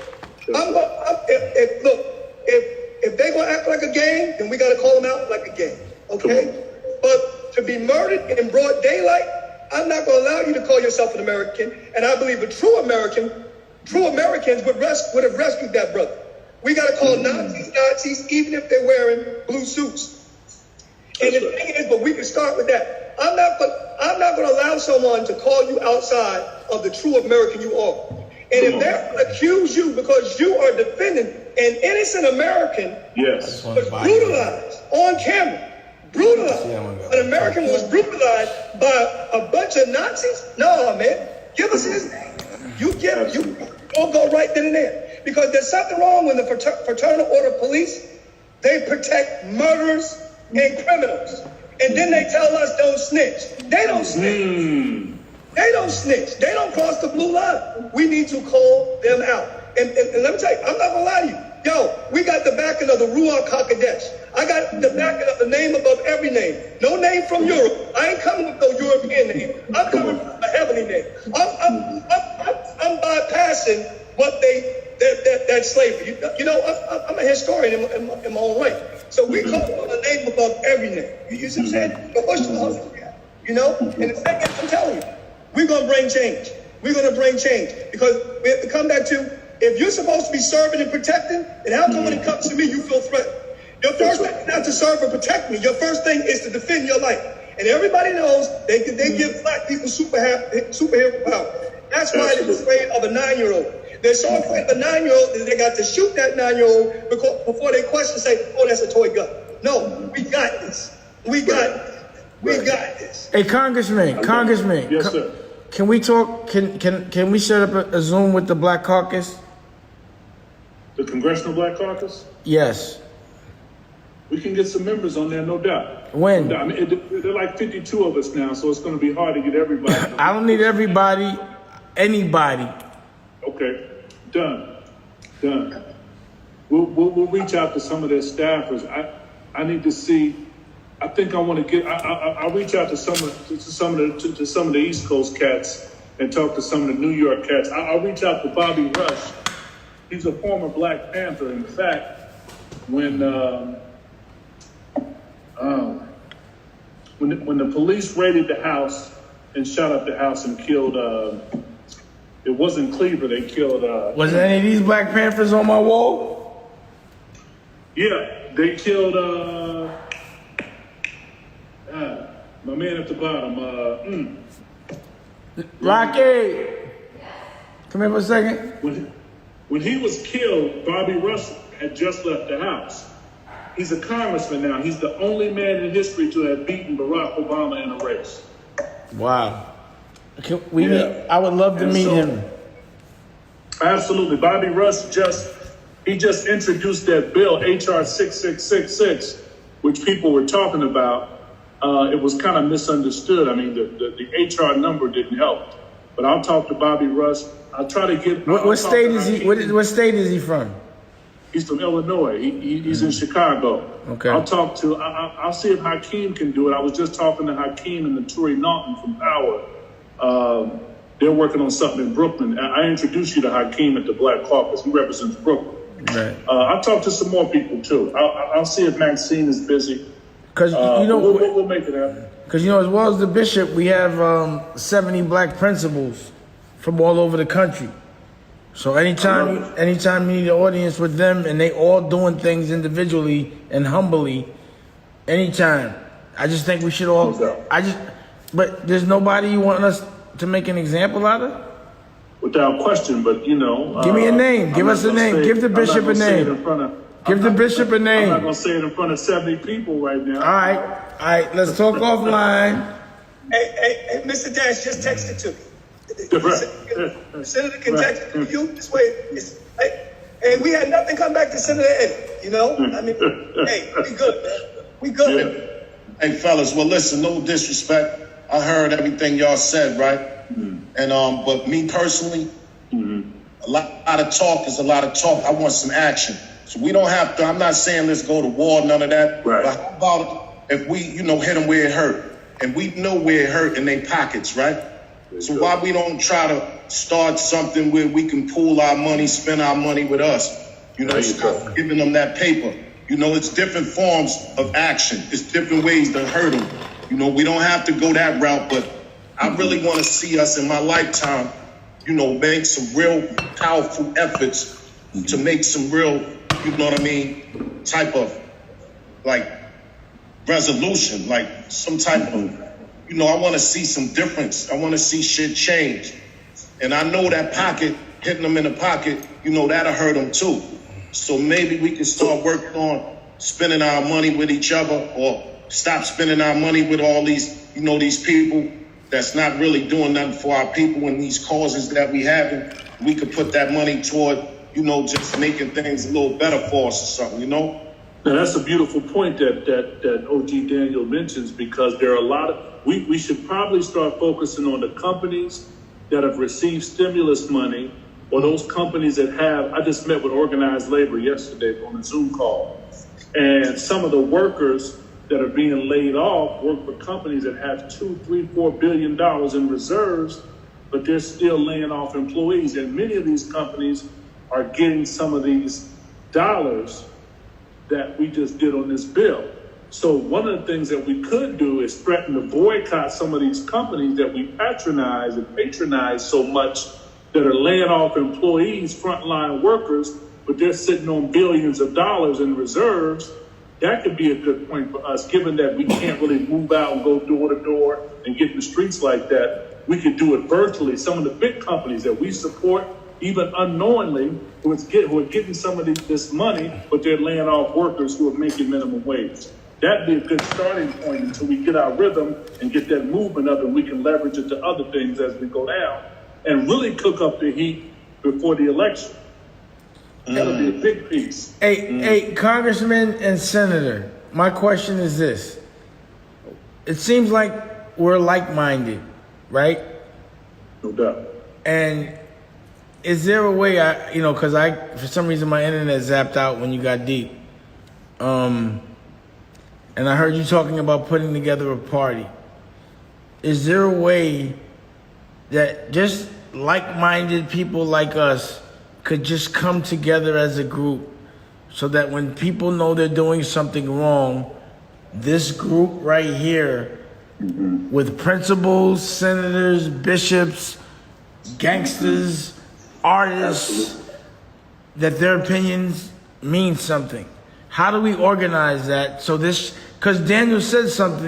If they're going to act like a gang, then we got to call them out like a gang. Okay? But to to be murdered in broad daylight, I'm not going to allow you to call yourself an American. And I believe a true Americans would have rescued that brother. We got to call Nazis, even if they're wearing blue suits. And the thing is, but we can start with that. I'm not going to allow someone to call you outside of the true American you are. And if they accuse you because you are defending an innocent American was brutalized on camera, brutalized. An American was brutalized by a bunch of Nazis? No, man. Give us his name. You don't go right then and there. Because there's something wrong with the Fraternal Order of Police. They protect murderers and criminals. And then they tell us don't snitch. They don't snitch. They don't snitch. They don't cross the blue line. We need to call them out. And let me tell you, I'm not going to lie to you. Yo, we got the backing of the Ruach HaKodesh. I got the backing of the name above every name. No name from Europe. I ain't coming with no European name. I'm coming with a heavenly name. I'm bypassing what that slavery. You know, I'm a historian in my own right. So we call on the name above every name. You see what I'm saying? But what's the hustle? You know? And the second, I'm telling you, we're going to bring change. We're going to bring change. Because we have to come back to, if you're supposed to be serving and protecting, then how come when it comes to me, you feel threatened? Your first thing is not to serve or protect me. Your first thing is to defend your life. And everybody knows they give black people superhero power. That's why they're afraid of a 9-year-old. They're so afraid of a 9-year-old that they got to shoot that 9-year-old before they question say, oh, that's a toy gun. No, we got this. We got this. We got this. Hey, Congressman. Yes, sir. Can we talk? Can we set up a Zoom with the Black Caucus? The Congressional Black Caucus? Yes. We can get some members on there, no doubt. When? No doubt. I mean, they're like 52 of us now, so it's going to be hard to get everybody. I don't need everybody. Anybody. Okay. Done. We'll reach out to some of their staffers. I need to see. I think I want to get. I'll reach out to some of the East Coast cats and talk to some of the New York cats. I'll reach out to Bobby Rush. He's a former Black Panther. In fact, when the police raided the house and shot up the house and killed. It wasn't Cleaver. They killed. Was any of these Black Panthers on my wall? Yeah, they killed. My man at the bottom. Rocky, come here for a second. When he was killed, Bobby Rush had just left the house. He's a congressman now. He's the only man in history to have beaten Barack Obama in a race. Wow. I would love to meet him. Absolutely. Bobby Rush just introduced that bill, HR 6666, which people were talking about. It was kind of misunderstood. I mean, the HR number didn't help. But I'll talk to Bobby Rush. I'll try to get. What state is he? What state is he from? He's from Illinois. He's in Chicago. Okay. I'll see if Hakeem can do it. I was just talking to Hakeem and Naturi Naughton from Power. They're working on something in Brooklyn. I introduced you to Hakeem at the Black Caucus. He represents Brooklyn. Right. I'll talk to some more people too. I'll see if Maxine is busy. Because we'll make it happen. Because as well as the bishop, we have 70 black principals from all over the country. So anytime you need an audience with them and they all doing things individually and humbly, anytime. I just think we should all. But there's nobody you want us to make an example out of? Without question, but give me a name. Give us a name. Give the bishop a name. Give the bishop a name. I'm not going to say it in front of 70 people right now. All right. Let's talk offline. Hey, Mr. Dash, just text it to me. Senator can text it to you. This way, hey, we had nothing come back to Senator Eddie. I mean, hey, we good, man. We good. Yeah. Hey, fellas, well, listen, no disrespect. I heard everything y'all said, right? Mm-hmm. And but me personally, a lot of talk is a lot of talk. I want some action. So we don't have to, I'm not saying let's go to war, none of that. Right. But how about if we, hit them where it hurt? And we know where it hurt in their pockets, right? So why we don't try to start something where we can pool our money, spend our money with us? Stop giving them that paper. It's different forms of action. It's different ways to hurt them. You know, we don't have to go that route, but I really want to see us in my lifetime, you know, make some real powerful efforts to make some real, you know what I mean, type of like resolution, like some type of, you know, I want to see some difference. I want to see shit change. And I know that pocket, hitting them in the pocket, you know, that'll hurt them too. So maybe we can start working on spending our money with each other, or stop spending our money with all these, you know, these people that's not really doing nothing for our people and these causes that we having. We could put that money toward, you know, just making things a little better for us or something, you know? Now, that's a beautiful point that OG Daniel mentions, because there are a lot of, we should probably start focusing on the companies that have received stimulus money, or those companies that have. I just met with organized labor yesterday on a Zoom call, and some of the workers that are being laid off work for companies that have $2, $3, $4 billion in reserves, but they're still laying off employees. And many of these companies are getting some of these dollars that we just did on this bill. So one of the things that we could do is threaten to boycott some of these companies that we patronize so much, that are laying off employees, frontline workers, but they're sitting on billions of dollars in reserves. That could be a good point for us, given that we can't really move out and go door to door and get in the streets like that. We could do it virtually. Some of the big companies that we support, even unknowingly, who are getting some of this money, but they're laying off workers who are making minimum wage. That'd be a good starting point until we get our rhythm and get that movement up, and we can leverage it to other things as we go down and really cook up the heat before the election. That'll be a big piece. Hey, Congressman and Senator, my question is this. It seems like we're like-minded, right? No doubt. And is there a way, because for some reason my internet zapped out when you got deep. And I heard you talking about putting together a party. Is there a way that just like-minded people like us could just come together as a group, so that when people know they're doing something wrong, this group right here, with principals, senators, bishops, gangsters, artists, that their opinions mean something? How do we organize that? So this, because Daniel said something,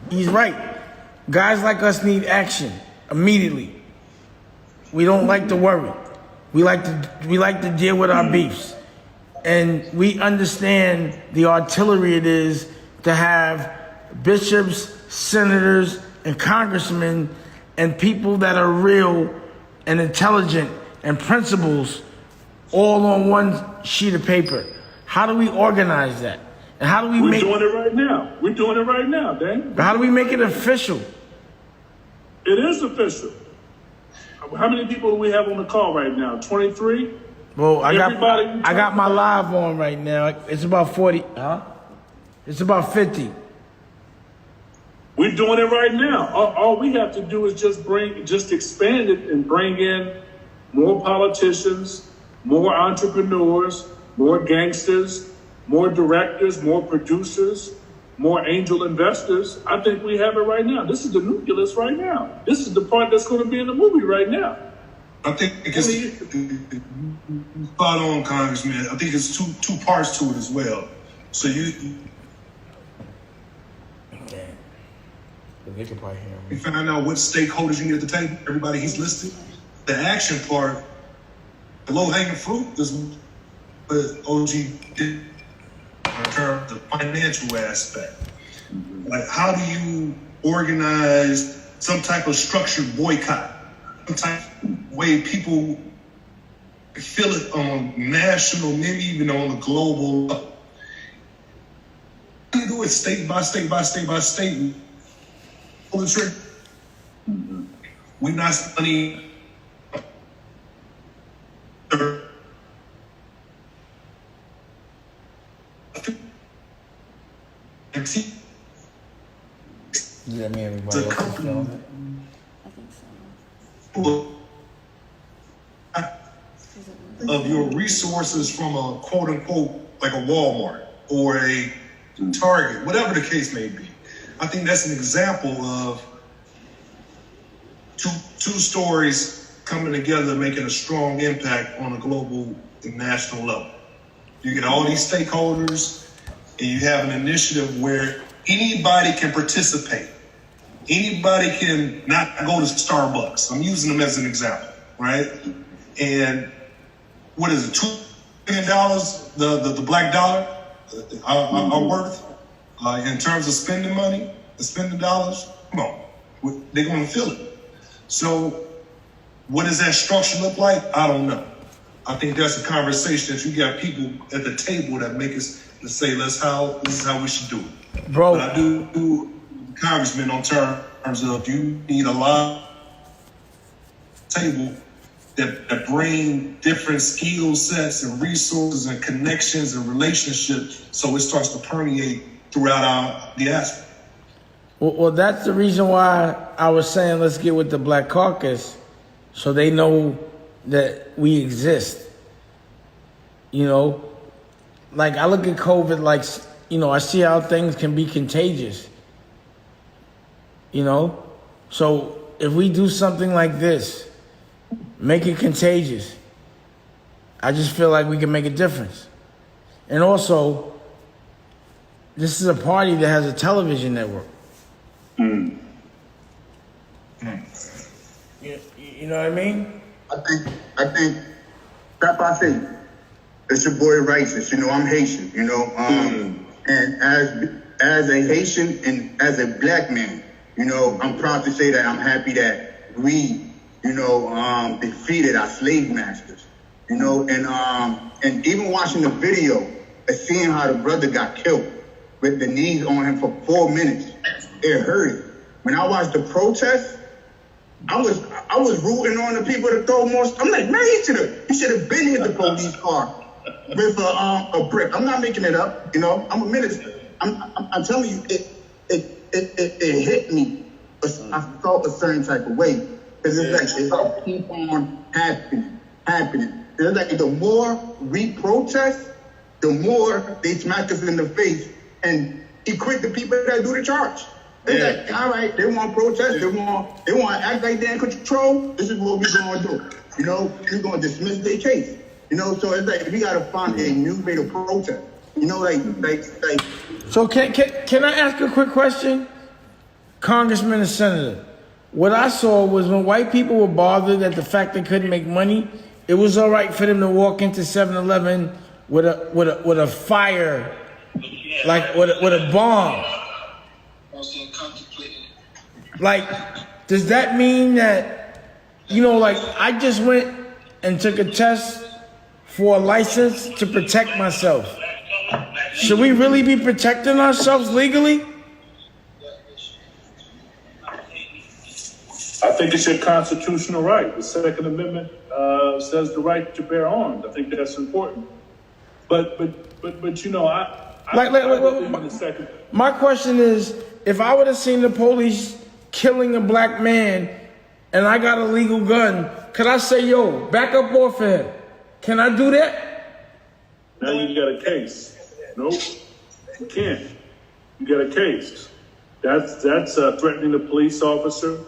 he's right. Guys like us need action immediately. We don't like to worry. We like to deal with our beefs. And we understand the artillery it is to have bishops, senators, and congressmen, and people that are real and intelligent and principals all on one sheet of paper. How do we organize that? And how do we We're doing it right now. We're doing it right now, Dan. How do we make it official? It is official. How many people do we have on the call right now? 23? Well, I got my live on right now. It's about 40. It's about 50. We're doing it right now. All we have to do is just expand it and bring in more politicians, more entrepreneurs, more gangsters, more directors, more producers, more angel investors. I think we have it right now. This is the nucleus right now. This is the part that's going to be in the movie right now. I think it's spot on, Congressman. I think it's two parts to it as well. So you find out what stakeholders you need at the table. Everybody he's listed. The action part, the low-hanging fruit, is what OG did in terms of the financial aspect. Like, how do you organize some type of structured boycott? Some type of way people feel it on national, maybe even on the global level. How do you do it state by state by state by state? Pull the trigger. We're not spending Yeah, me and everybody else is feeling it. I think so. Of your resources from a quote unquote like a Walmart or a Target, whatever the case may be. I think that's an example of two stories coming together, making a strong impact on a global and national level. You get all these stakeholders, and you have an initiative where anybody can participate. Anybody can not go to Starbucks. I'm using them as an example, right? And what is it, $2 billion, the black dollar are worth in terms of spending money, spending dollars? Come on, they're going to feel it. So what does that structure look like? I don't know. I think that's a conversation that you got people at the table that make us to say, this is how we should do it. Bro. But I do Congressman on terms of you need a lot of table that bring different skill sets and resources and connections and relationships so it starts to permeate throughout our diaspora. Well, that's the reason why I was saying let's get with the Black Caucus so they know that we exist. You know, like I look at COVID like, you know, I see how things can be contagious. You know, so if we do something like this, make it contagious, I just feel like we can make a difference. And also, this is a party that has a television network. You know what I mean? I think, Pep, I say, it's your boy Righteous. You know, I'm Haitian, you know, and as a Haitian and as a black man, you know, I'm proud to say that I'm happy that we, you know, defeated our slave masters, you know, and even watching the video and seeing how the brother got killed with the knees on him for 4 minutes, it hurt. When I watched the protest, I was rooting on the people to throw more. I'm like, man, he should have been hit the police car with a brick. I'm not making it up, you know. I'm a minister. I'm telling you, it hit me. I felt a certain type of way because it's like it keep on happening. It's like the more we protest, the more they smack us in the face and equip the people that do the charge. They're like, all right, they want to protest, they want to act like they're in control. This is what we're going to do. You know, we're going to dismiss their case. You know, so it's like we got to find a new way to protest. You know, like. So can I ask a quick question, Congressman and Senator? What I saw was when white people were bothered at the fact they couldn't make money, it was all right for them to walk into 7-Eleven with a fire, like with a bomb. Like, does that mean that, you know, like I just went and took a test for a license to protect myself? Should we really be protecting ourselves legally? I think it's your constitutional right. The Second Amendment says the right to bear arms. I think that's important. But you know, my question is, if I would have seen the police killing a black man and I got a legal gun, could I say, yo, back up off of him? Can I do that? Now you got a case. Nope, you can't. You got a case. That's threatening a police officer.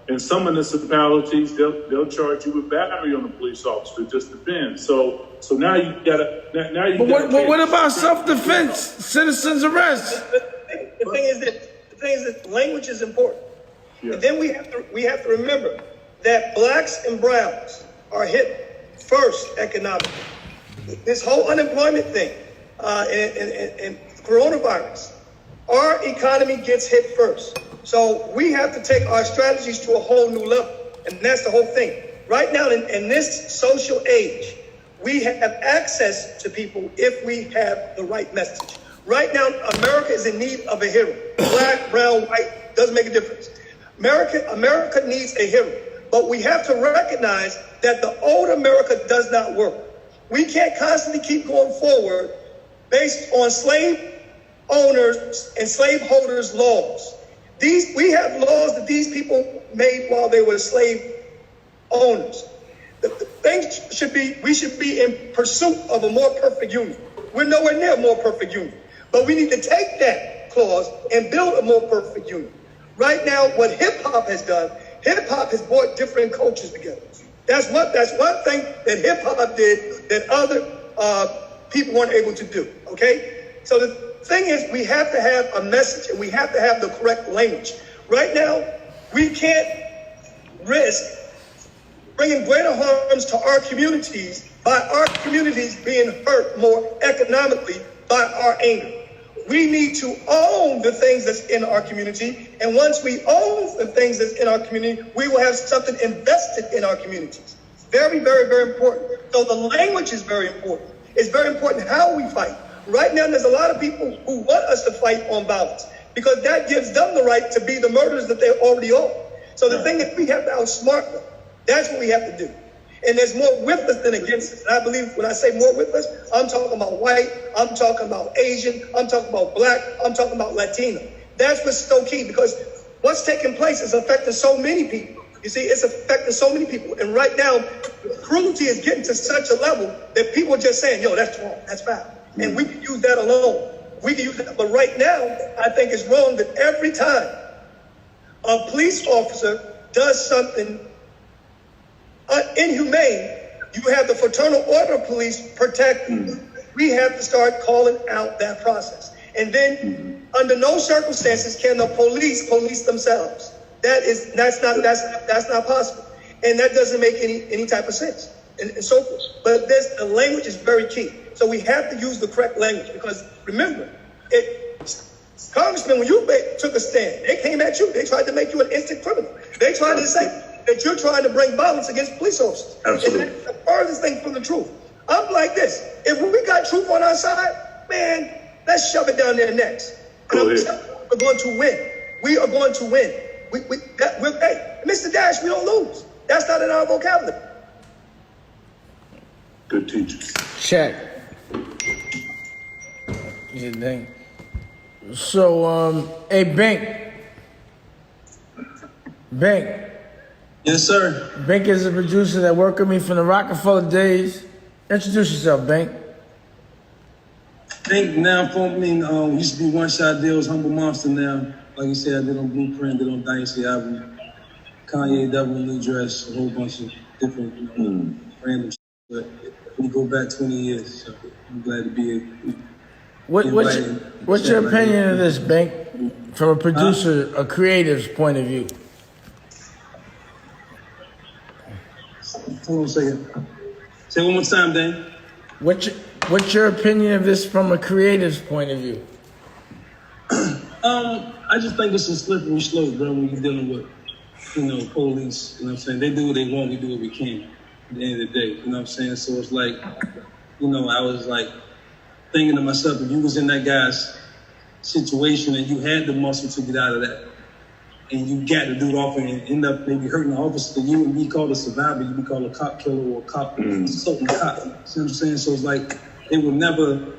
In some municipalities, they'll charge you with battery on a police officer. It just depends. So now you got to. But what about self-defense, citizens arrest? The thing is that language is important. Yeah. And then we have to remember that blacks and browns are hit first economically. This whole unemployment thing and coronavirus, our economy gets hit first. So we have to take our strategies to a whole new level. And that's the whole thing. Right now, in this social age, we have access to people if we have the right message. Right now, America is in need of a hero. Black, brown, white, doesn't make a difference. America needs a hero. But we have to recognize that the old America does not work. We can't constantly keep going forward based on slave owners and slaveholders' laws. We have laws that these people made while they were slave owners. The thing should be, we should be in pursuit of a more perfect union. We're nowhere near a more perfect union. But we need to take that clause and build a more perfect union. Right now, what hip hop has done, hip hop has brought different cultures together. That's one thing that hip hop did that other people weren't able to do. Okay, so the thing is, we have to have a message and we have to have the correct language. Right now, we can't risk bringing greater harms to our communities by our communities being hurt more economically by our anger. We need to own the things that's in our community. And once we own the things that's in our community, we will have something invested in our communities. Very, very, very important. So the language is very important. It's very important how we fight. Right now, there's a lot of people who want us to fight on violence because that gives them the right to be the murderers that they already are. So the thing is, we have to outsmart them. That's what we have to do. And there's more with us than against us. And I believe when I say more with us, I'm talking about white, I'm talking about Asian, I'm talking about black, I'm talking about Latino. That's what's so key because what's taking place is affecting so many people. You see, it's affecting so many people. And right now, cruelty is getting to such a level that people are just saying, yo, that's wrong, that's foul. And we can use that alone. We can use that. But right now, I think it's wrong that every time a police officer does something inhumane, you have the fraternal order of police protecting. We have to start calling out that process. And then, under no circumstances can the police themselves. That's not possible, and that doesn't make any type of sense, and so forth. But the language is very key. So we have to use the correct language because remember, Congressman, when you took a stand, they came at you. They tried to make you an instant criminal. They tried to say that you're trying to bring violence against police officers. Absolutely. And that's the furthest thing from the truth. I'm like this. If we got truth on our side, man, let's shove it down their necks. We're going to win. We are going to win. Hey, Mr. Dash, we don't lose. That's not in our vocabulary. Good teachers. Check. Yeah, dang. So, hey, Bank. Yes, sir. Bank is a producer that worked with me from the Rockefeller days. Introduce yourself, Bank. Bank now formerly used to be One Shot Deals, Humble Monster now. Like you said, I did on Blueprint, did on Dynasty album, Kanye, Double New Dress, a whole bunch of different, random shit. But we go back 20 years, so I'm glad to be here. What's your opinion of this, Bank, from a producer, a creative's point of view? Hold on a second. Say one more time, Dan. What's your opinion of this from a creative's point of view? I just think it's a slippery slope, bro, when you're dealing with, police, you know what I'm saying? They do what they want, we do what we can at the end of the day, you know what I'm saying? So it's like, I was like thinking to myself, if you was in that guy's situation and you had the muscle to get out of that, and you got to do it off and end up maybe hurting the officer, you wouldn't be called a survivor, you'd be called a cop killer or a cop, assaulting cop, you know what I'm saying? So it's like, it would never...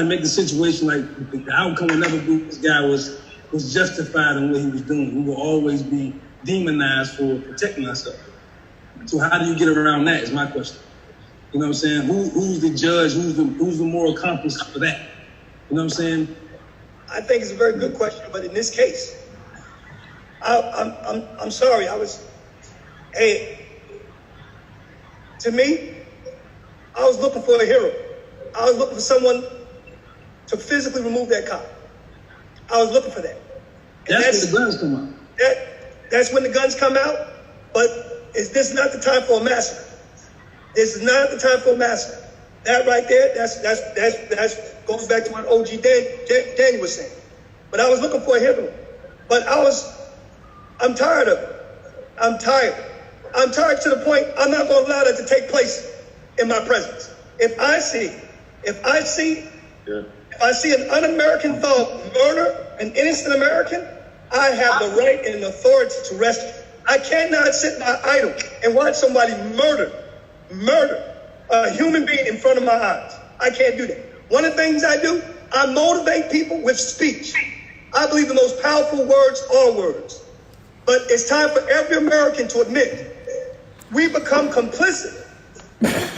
make the situation like the outcome would never be this guy was justified in what he was doing. We will always be demonized for protecting ourselves. So how do you get around that is my question. You know what I'm saying? Who's the judge? Who's the moral compass for that? You know what I'm saying? I think it's a very good question, but in this case, I'm sorry. To me, I was looking for a hero. I was looking for someone to physically remove that cop. I was looking for that. That's when the guns come out. That's when the guns come out, but this is not the time for a massacre. This is not the time for a massacre. That right there, that's goes back to what OG Daniel was saying. But I was looking for a hero. But I'm tired of it. I'm tired. I'm tired to the point I'm not going to allow that to take place in my presence. If I see an un-American thug murder an innocent American, I have the right and authority to rescue. I cannot sit by idle and watch somebody murder a human being in front of my eyes. I can't do that. One of the things I do, I motivate people with speech. I believe the most powerful words are words. But it's time for every American to admit we become complicit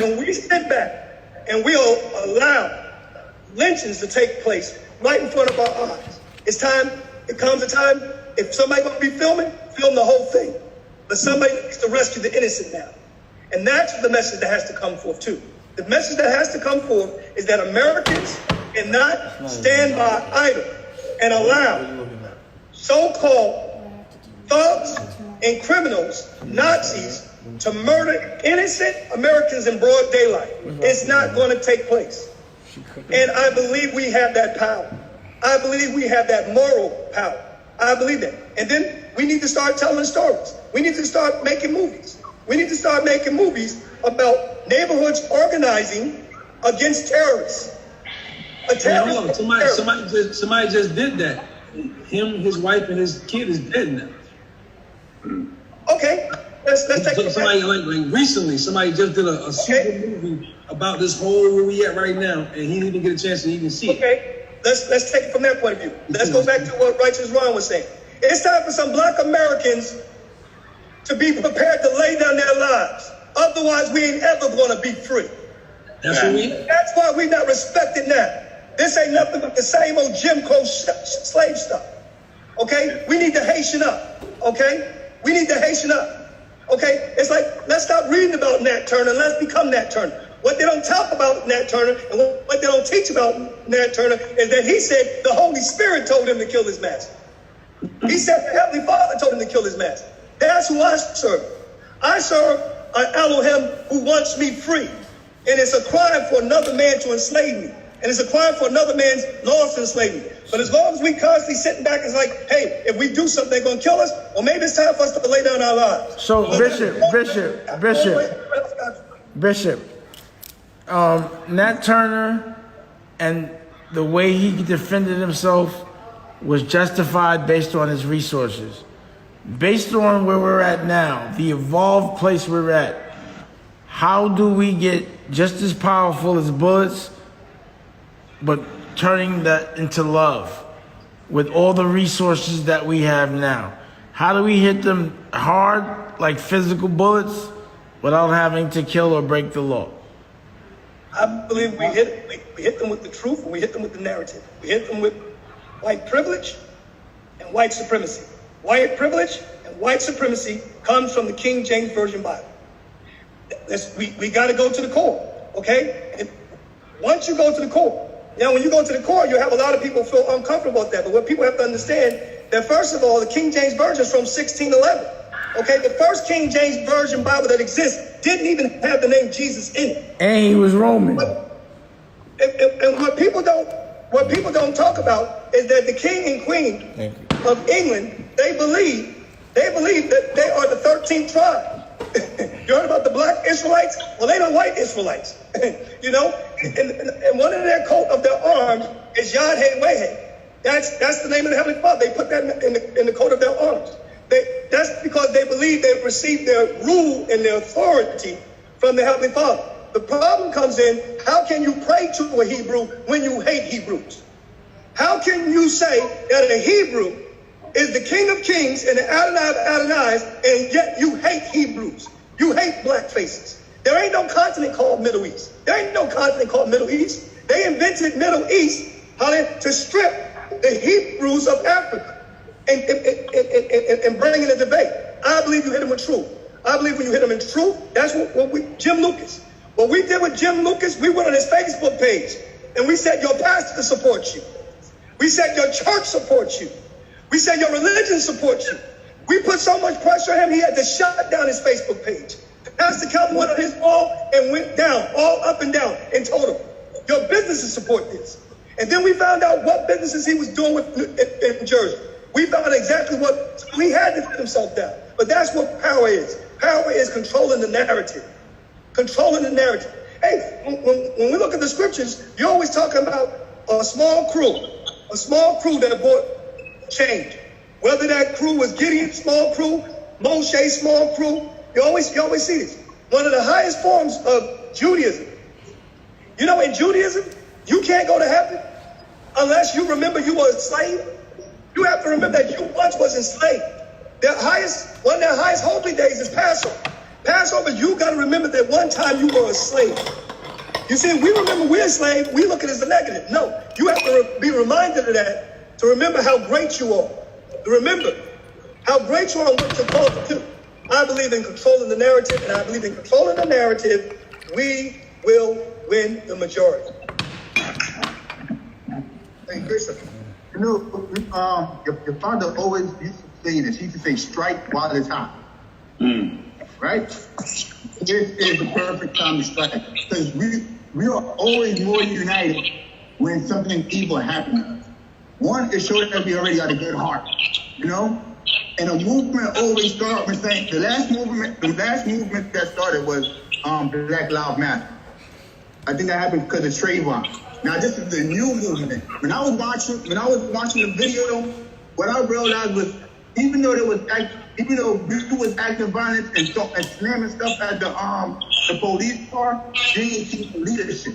when we sit back and we'll allow lynchings to take place right in front of our eyes. It comes a time, if somebody gonna be filming, film the whole thing. But somebody needs to rescue the innocent now. And that's the message that has to come forth too. The message that has to come forth is that Americans cannot stand by idle and allow so-called thugs and criminals, Nazis, to murder innocent Americans in broad daylight. It's not going to take place. And I believe we have that power. I believe we have that moral power. I believe that. And then we need to start telling stories. We need to start making movies. We need to start making movies about neighborhoods organizing against terrorists. Somebody just did that. Him, his wife, and his kid is dead now. Okay, let's take somebody like recently. Somebody just did a super movie about this whole where we at right now, and he didn't even get a chance to even see it. Okay, let's take it from that point of view. Let's go back to what Righteous Ron was saying. It's time for some Black Americans to be prepared to lay down their lives. Otherwise, we ain't ever going to be free. That's what we. That's why we're not respected now. This ain't nothing but the same old Jim Crow slave stuff. Okay? We need to Haitian up. Okay? We need to Haitian up. Okay? It's like, let's stop reading about Nat Turner and let's become Nat Turner. What they don't talk about Nat Turner and what they don't teach about Nat Turner is that he said the Holy Spirit told him to kill his master. He said the Heavenly Father told him to kill his master. That's who I serve. I serve an Elohim who wants me free. And it's a crime for another man to enslave me. And it's a crime for another man's laws to enslave me. But as long as we constantly sitting back and it's like, hey, if we do something, they're going to kill us, well, maybe it's time for us to lay down our lives. So, Bishop, Nat Turner and the way he defended himself was justified based on his resources. Based on where we're at now, the evolved place we're at, how do we get just as powerful as bullets, but turning that into love with all the resources that we have now? How do we hit them hard, like physical bullets, without having to kill or break the law? I believe we hit them with the truth and we hit them with the narrative. We hit them with white privilege and white supremacy. White privilege and white supremacy comes from the King James Version Bible. We got to go to the core, okay? And once you go to the core, now when you go to the core, you have a lot of people feel uncomfortable with that. But what people have to understand, that first of all, the King James Version is from 1611. Okay, the first King James Version Bible that exists didn't even have the name Jesus in it. And he was Roman. And what people don't talk about is that the king and queen of England, they believe that they are the 13th tribe. You heard about the black Israelites? Well, they the white Israelites. You know, and one of their coat of their arms is Yod He Weh. That's the name of the Heavenly Father. They put that in the coat of their arms. That's because they believe they've received their rule and their authority from the Heavenly Father. The problem comes in, how can you pray to a Hebrew when you hate Hebrews? How can you say that a Hebrew is the King of Kings and the Adonai of Adonais, and yet you hate Hebrews? You hate black faces. There ain't no continent called Middle East. There ain't no continent called Middle East. They invented Middle East to strip the Hebrews of Africa and bring in a debate. I believe you hit them with truth. I believe when you hit them in truth, that's what Jim Lucas. What we did with Jim Lucas, we went on his Facebook page and we said your pastor supports you. We said your church supports you. We said your religion supports you. We put so much pressure on him, he had to shut down his Facebook page. Pastor Calvin went on his wall and went down, all up and down, and told him, your businesses support this. And then we found out what businesses he was doing in Jersey. We found out exactly what, he had to put himself down. But that's what power is. Power is controlling the narrative. Controlling the narrative. Hey, when we look at the scriptures, you're always talking about a small crew that brought change. Whether that crew was Gideon's small crew, Moshe's small crew, you always see this. One of the highest forms of Judaism. You know, in Judaism, you can't go to heaven unless you remember you were a slave. You have to remember that you once was enslaved. One of their highest holy days is Passover. Passover, you got to remember that one time you were a slave. You see, we remember we're enslaved, we look at it as a negative. No, you have to be reminded of that to remember how great you are. To remember how great you are and what you're called to do. I believe in controlling the narrative, and I believe in controlling the narrative, we will win the majority. Hey, Bishop, you know, your father always used to say this. He used to say, strike while it's hot. Right? This is the perfect time to strike. Because we are always more united when something evil happens to us. One, it shows that we already got a good heart, you know? And a movement always starts with saying, the last movement that started was Black Lives Matter. I think that happened because of Trayvon. Now this is the new movement. When I was watching the video, what I realized was, even though we was acting violence and slamming stuff at the police car, they ain't see the leadership.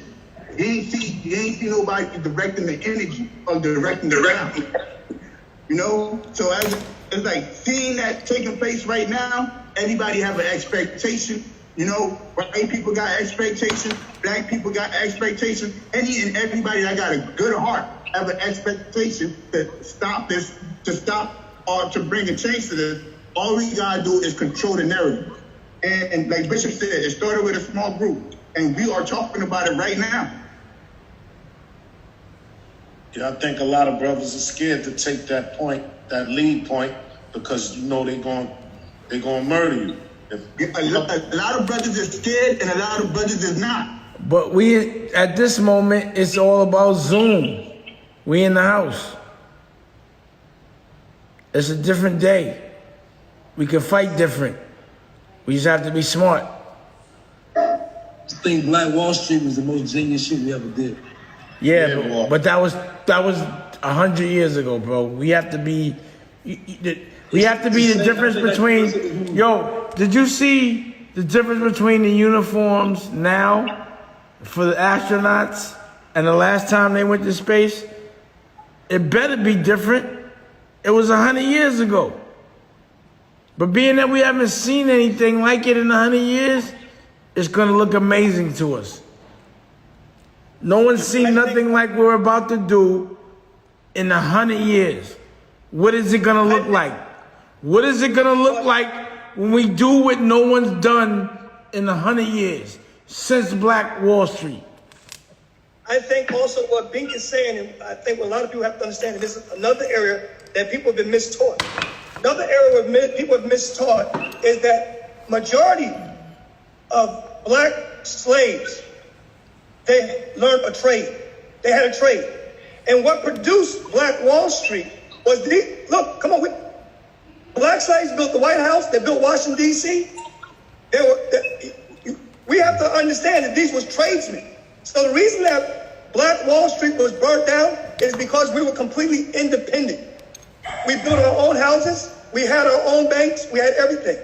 They ain't see nobody directing the energy or directing the round. You know, so it's like seeing that taking place right now. Everybody have an expectation. You know, white people got expectations, black people got expectations. Any and everybody that got a good heart have an expectation to stop this, or to bring a change to this. All we gotta do is control the narrative. And like Bishop said, it started with a small group, and we are talking about it right now. Yeah, I think a lot of brothers are scared to take that point, that lead point, because you know they're gonna murder you. A lot of brothers are scared, and a lot of brothers is not. But we, at this moment, it's all about Zoom. We in the house. It's a different day. We can fight different. We just have to be smart. I think Black Wall Street was the most genius shit we ever did. Yeah, but that was 100 years ago, bro. We have to be. We have to be the difference between. Yo, did you see the difference between the uniforms now for the astronauts and the last time they went to space? It better be different. It was 100 years ago. But being that we haven't seen anything like it in 100 years, it's gonna look amazing to us. No one's seen nothing like we're about to do in 100 years. What is it gonna look like? What is it gonna look like when we do what no one's done in 100 years since Black Wall Street? I think also what Bink is saying, and I think what a lot of people have to understand, and this is another area that people have been mistaught. Another area where people have mistaught is that majority of black slaves, they learned a trade. They had a trade. And what produced Black Wall Street was black slaves built the White House, they built Washington, D.C. We have to understand that these was tradesmen. So the reason that Black Wall Street was burnt down is because we were completely independent. We built our own houses, we had our own banks, we had everything.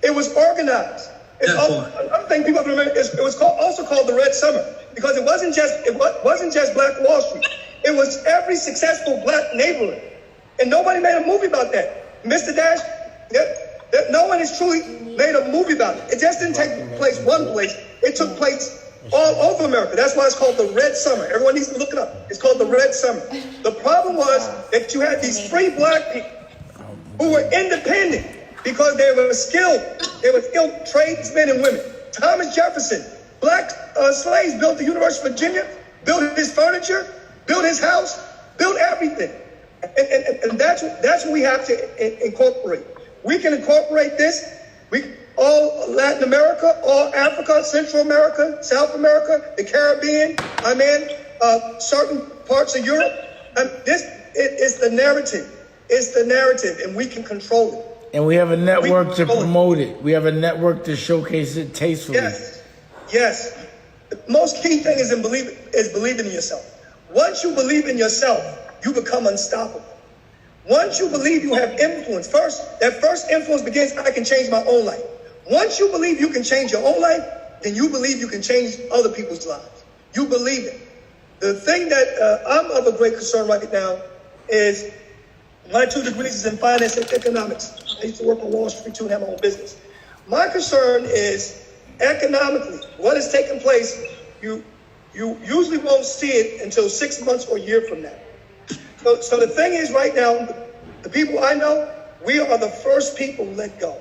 It was organized. Another thing people have to remember is it was also called the Red Summer, because it wasn't just Black Wall Street. It was every successful black neighborhood. And nobody made a movie about that. Mr. Dash, no one has truly made a movie about it. It just didn't take place one place. It took place all over America. That's why it's called the Red Summer. Everyone needs to look it up. It's called the Red Summer. The problem was that you had these free black people who were independent because they were skilled. They were skilled tradesmen and women. Thomas Jefferson, black slaves, built the University of Virginia, built his furniture, built his house, built everything. And that's what we have to incorporate. We can incorporate this. All Latin America, all Africa, Central America, South America, the Caribbean, certain parts of Europe. It's the narrative. It's the narrative, and we can control it. And we have a network to promote it. We have a network to showcase it tastefully. Yes. The most key thing is believing in yourself. Once you believe in yourself, you become unstoppable. Once you believe you have influence, that first influence begins, I can change my own life. Once you believe you can change your own life, then you believe you can change other people's lives. You believe it. The thing that I'm of a great concern right now is my 2 degrees is in finance and economics. I used to work on Wall Street too and have my own business. My concern is economically, what is taking place, you usually won't see it until 6 months or a year from now. So the thing is right now, the people I know, we are the first people let go.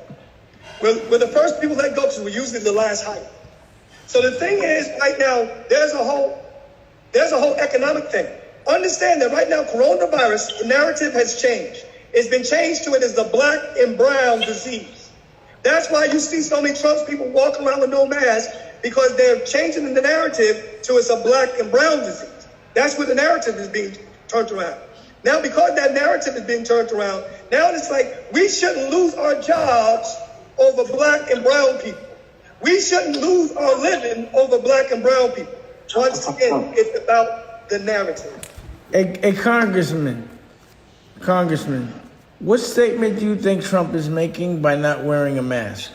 We're the first people let go because we're usually the last hired. So the thing is right now, there's a whole economic thing. Understand that right now, coronavirus, the narrative has changed. It's been changed to it as the black and brown disease. That's why you see so many Trump people walking around with no mask, because they're changing the narrative to it's a black and brown disease. That's where the narrative is being turned around. Now, because that narrative is being turned around, now it's like we shouldn't lose our jobs over black and brown people. We shouldn't lose our living over black and brown people. Once again, it's about the narrative. A congressman, what statement do you think Trump is making by not wearing a mask?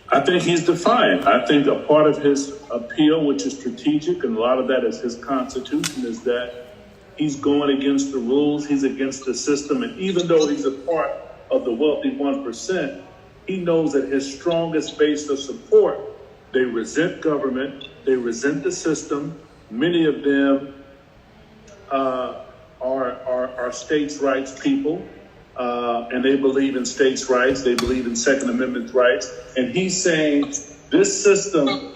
I think he's defiant. I think a part of his appeal, which is strategic, and a lot of that is his constitution, is that he's going against the rules, he's against the system, and even though he's a part of the wealthy 1%, he knows that his strongest base of support, they resent government, they resent the system. Many of them are states' rights people, and they believe in states' rights, they believe in Second Amendment rights. And he's saying this system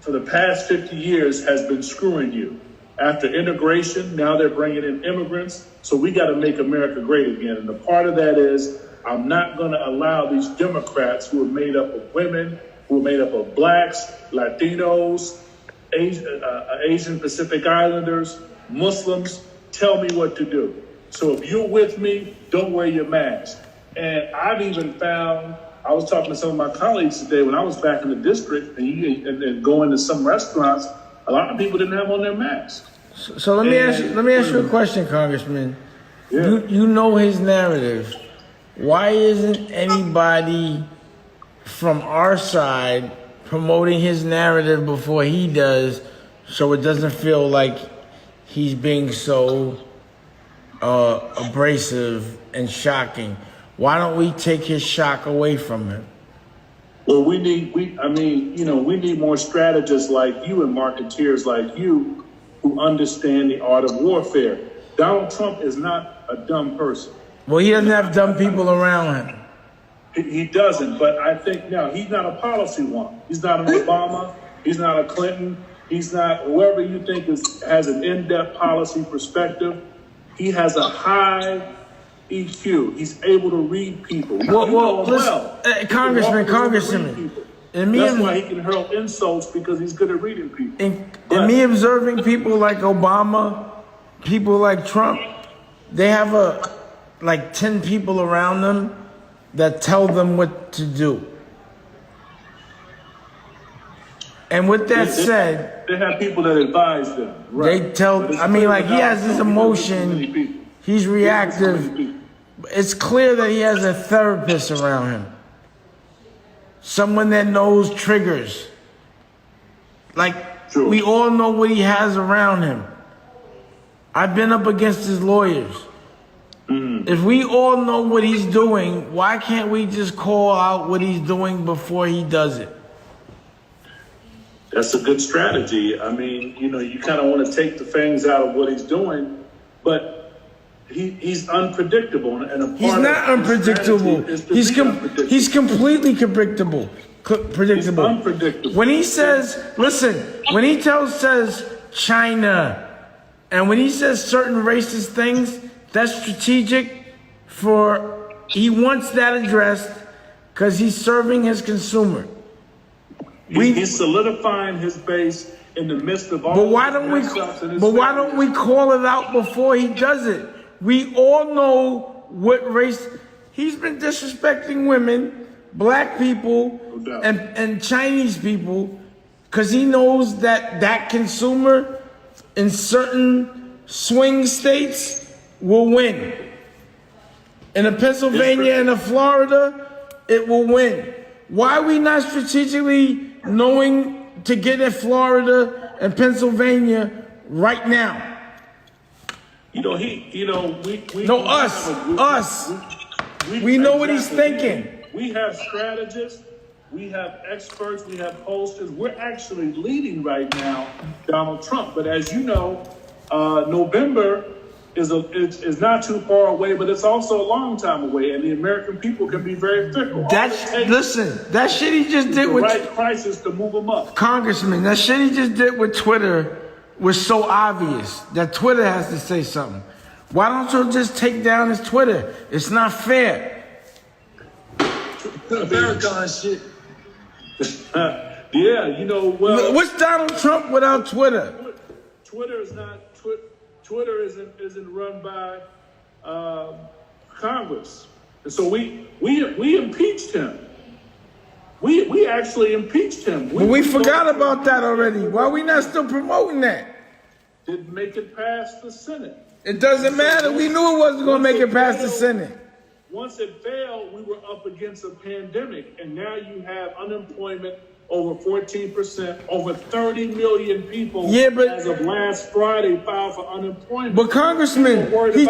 for the past 50 years has been screwing you. After integration, now they're bringing in immigrants. So we got to make America great again. And the part of that is I'm not going to allow these Democrats who are made up of women, who are made up of blacks, Latinos, Asian Pacific Islanders, Muslims, tell me what to do. So if you're with me, don't wear your mask. And I've even found, I was talking to some of my colleagues today when I was back in the district and going to some restaurants, a lot of people didn't have on their masks. So let me ask you a question, Congressman. Yeah. You know his narrative. Why isn't anybody from our side promoting his narrative before he does, so it doesn't feel like he's being so abrasive and shocking? Why don't we take his shock away from him? Well, we need more strategists like you and marketeers like you who understand the art of warfare. Donald Trump is not a dumb person. Well, he doesn't have dumb people around him. He doesn't, but I think now he's not a policy one. He's not an Obama. He's not a Clinton. He's not whoever you think has an in-depth policy perspective. He has a high EQ. He's able to read people. Congressman. And that's why he can hurl insults, because he's good at reading people. And me observing people like Obama, people like Trump, they have like 10 people around them that tell them what to do. And with that said, they have people that advise them. Right. They tell, he has this emotion, he's reactive. It's clear that he has a therapist around him. Someone that knows triggers. Like, we all know what he has around him. I've been up against his lawyers. If we all know what he's doing, why can't we just call out what he's doing before he does it? That's a good strategy. I mean, you kind of want to take the fangs out of what he's doing, but he's unpredictable. And he's not unpredictable. He's completely predictable. He's unpredictable. When he says, when he says China, and when he says certain racist things, that's strategic he wants that addressed because he's serving his consumer. He's solidifying his base in the midst of all. But why don't we call it out before he does it? We all know what race he's been disrespecting women, black people, and Chinese people, because he knows that consumer in certain swing states will win. In a Pennsylvania and a Florida, it will win. Why are we not strategically knowing to get at Florida and Pennsylvania right now? Us. We know what he's thinking. We have strategists We have experts, we have pollsters. We're actually leading right now Donald Trump. But as you know, November is not too far away, but it's also a long time away, and the American people can be very fickle. Listen, that shit he just did with the right crisis to move them up. Congressman, that shit he just did with Twitter was so obvious that Twitter has to say something. Why don't you just take down his Twitter? It's not fair. America shit. Yeah, you know, well, what's Donald Trump without Twitter? Twitter is not. Twitter isn't run by Congress, and so we impeached him. We actually impeached him. We forgot about that already. Why are we not still promoting that? Didn't make it past the Senate. It doesn't matter. We knew it wasn't going to make it past the Senate. Once it failed, we were up against a pandemic, and now you have unemployment over 14%, over 30 million people as of last Friday filed for unemployment. But Congressman, he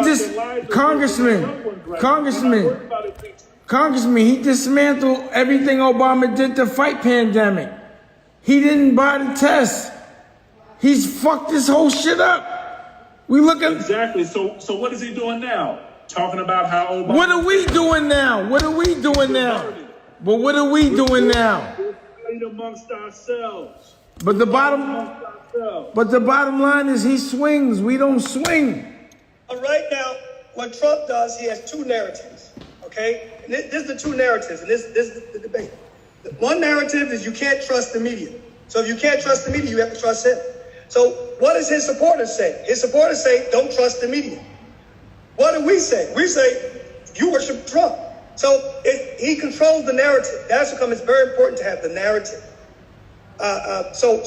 dismantled everything Obama did to fight pandemic. He didn't buy the test. He's fucked this whole shit up. We look at exactly. So what is he doing now? Talking about how Obama. What are we doing now? But what are we doing now? Amongst ourselves. But the bottom line is he swings. We don't swing. Right now, what Trump does, he has two narratives. Okay, and this is the two narratives, and this is the debate. The one narrative is you can't trust the media. So if you can't trust the media, you have to trust him. So what does his supporters say? His supporters say, don't trust the media. What do we say? We say, you worship Trump. So he controls the narrative. That's what it's very important to have the narrative. So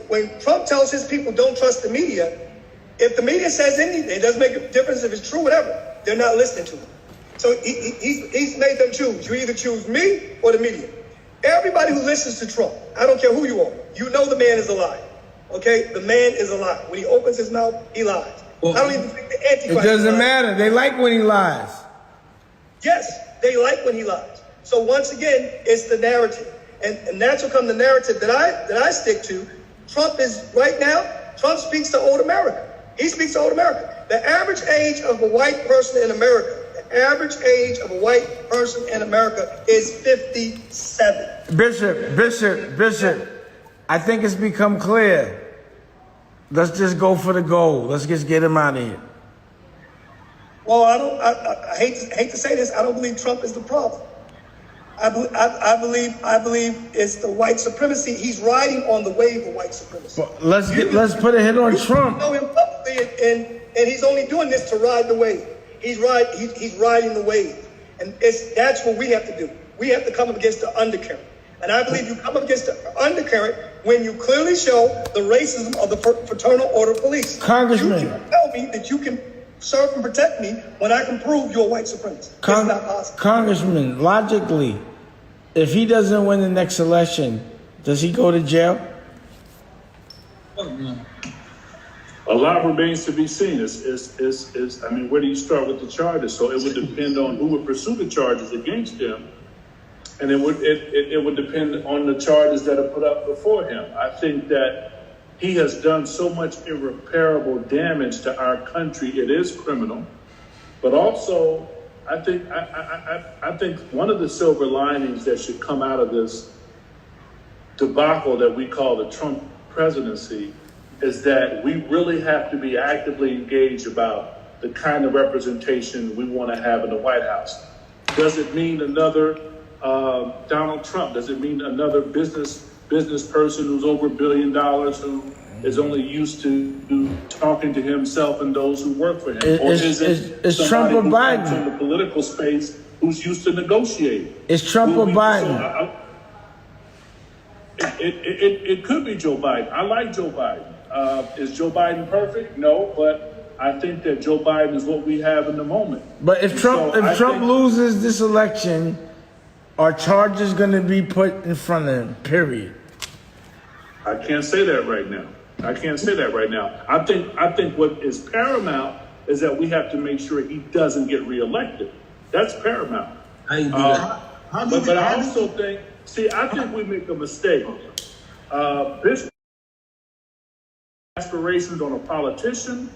when Trump tells his people don't trust the media, if the media says anything, it doesn't make a difference if it's true, whatever. They're not listening to him. So he's made them choose. You either choose me or the media. Everybody who listens to Trump, I don't care who you are, you know the man is a liar. Okay? The man is a liar. When he opens his mouth, he lies. I don't even think the Antichrist. It doesn't matter. They like when he lies. Yes, they like when he lies. So once again, it's the narrative. And that's what comes the narrative that I stick to. Trump speaks to old America. He speaks to old America. The average age of a white person in America, is 57. Bishop, I think it's become clear. Let's just go for the goal. Let's just get him out of here. Well, I hate to say this. I don't believe Trump is the problem. I believe it's the white supremacy. He's riding on the wave of white supremacy. Well, let's put a hit on Trump. You know him publicly, and he's only doing this to ride the wave. He's riding the wave, and that's what we have to do. We have to come up against the undercurrent, and I believe you come up against the undercurrent when you clearly show the racism of the fraternal order police. Congressman, you can't tell me that you can serve and protect me when I can prove you're a white supremacist. It's not possible. Congressman, logically, if he doesn't win the next election, does he go to jail? A lot remains to be seen. I mean, where do you start with the charges? So it would depend on who would pursue the charges against him, and it would depend on the charges that are put up before him. I think that he has done so much irreparable damage to our country. It is criminal, but also I think one of the silver linings that should come out of this debacle that we call the Trump presidency is that we really have to be actively engaged about the kind of representation we want to have in the White House. Does it mean another Donald Trump? Does it mean another business person who's over $1 billion who is only used to talking to himself and those who work for him? Or is it Trump or Biden in the political space who's used to negotiating? It's Trump or Biden? It could be Joe Biden. I like Joe Biden. Is Joe Biden perfect? No, but I think that Joe Biden is what we have in the moment. But if Trump loses this election, are charges going to be put in front of him? Period. I can't say that right now. I think what is paramount is that we have to make sure he doesn't get reelected. That's paramount. But I also think See, I think we make a mistake. This aspirations on a politician,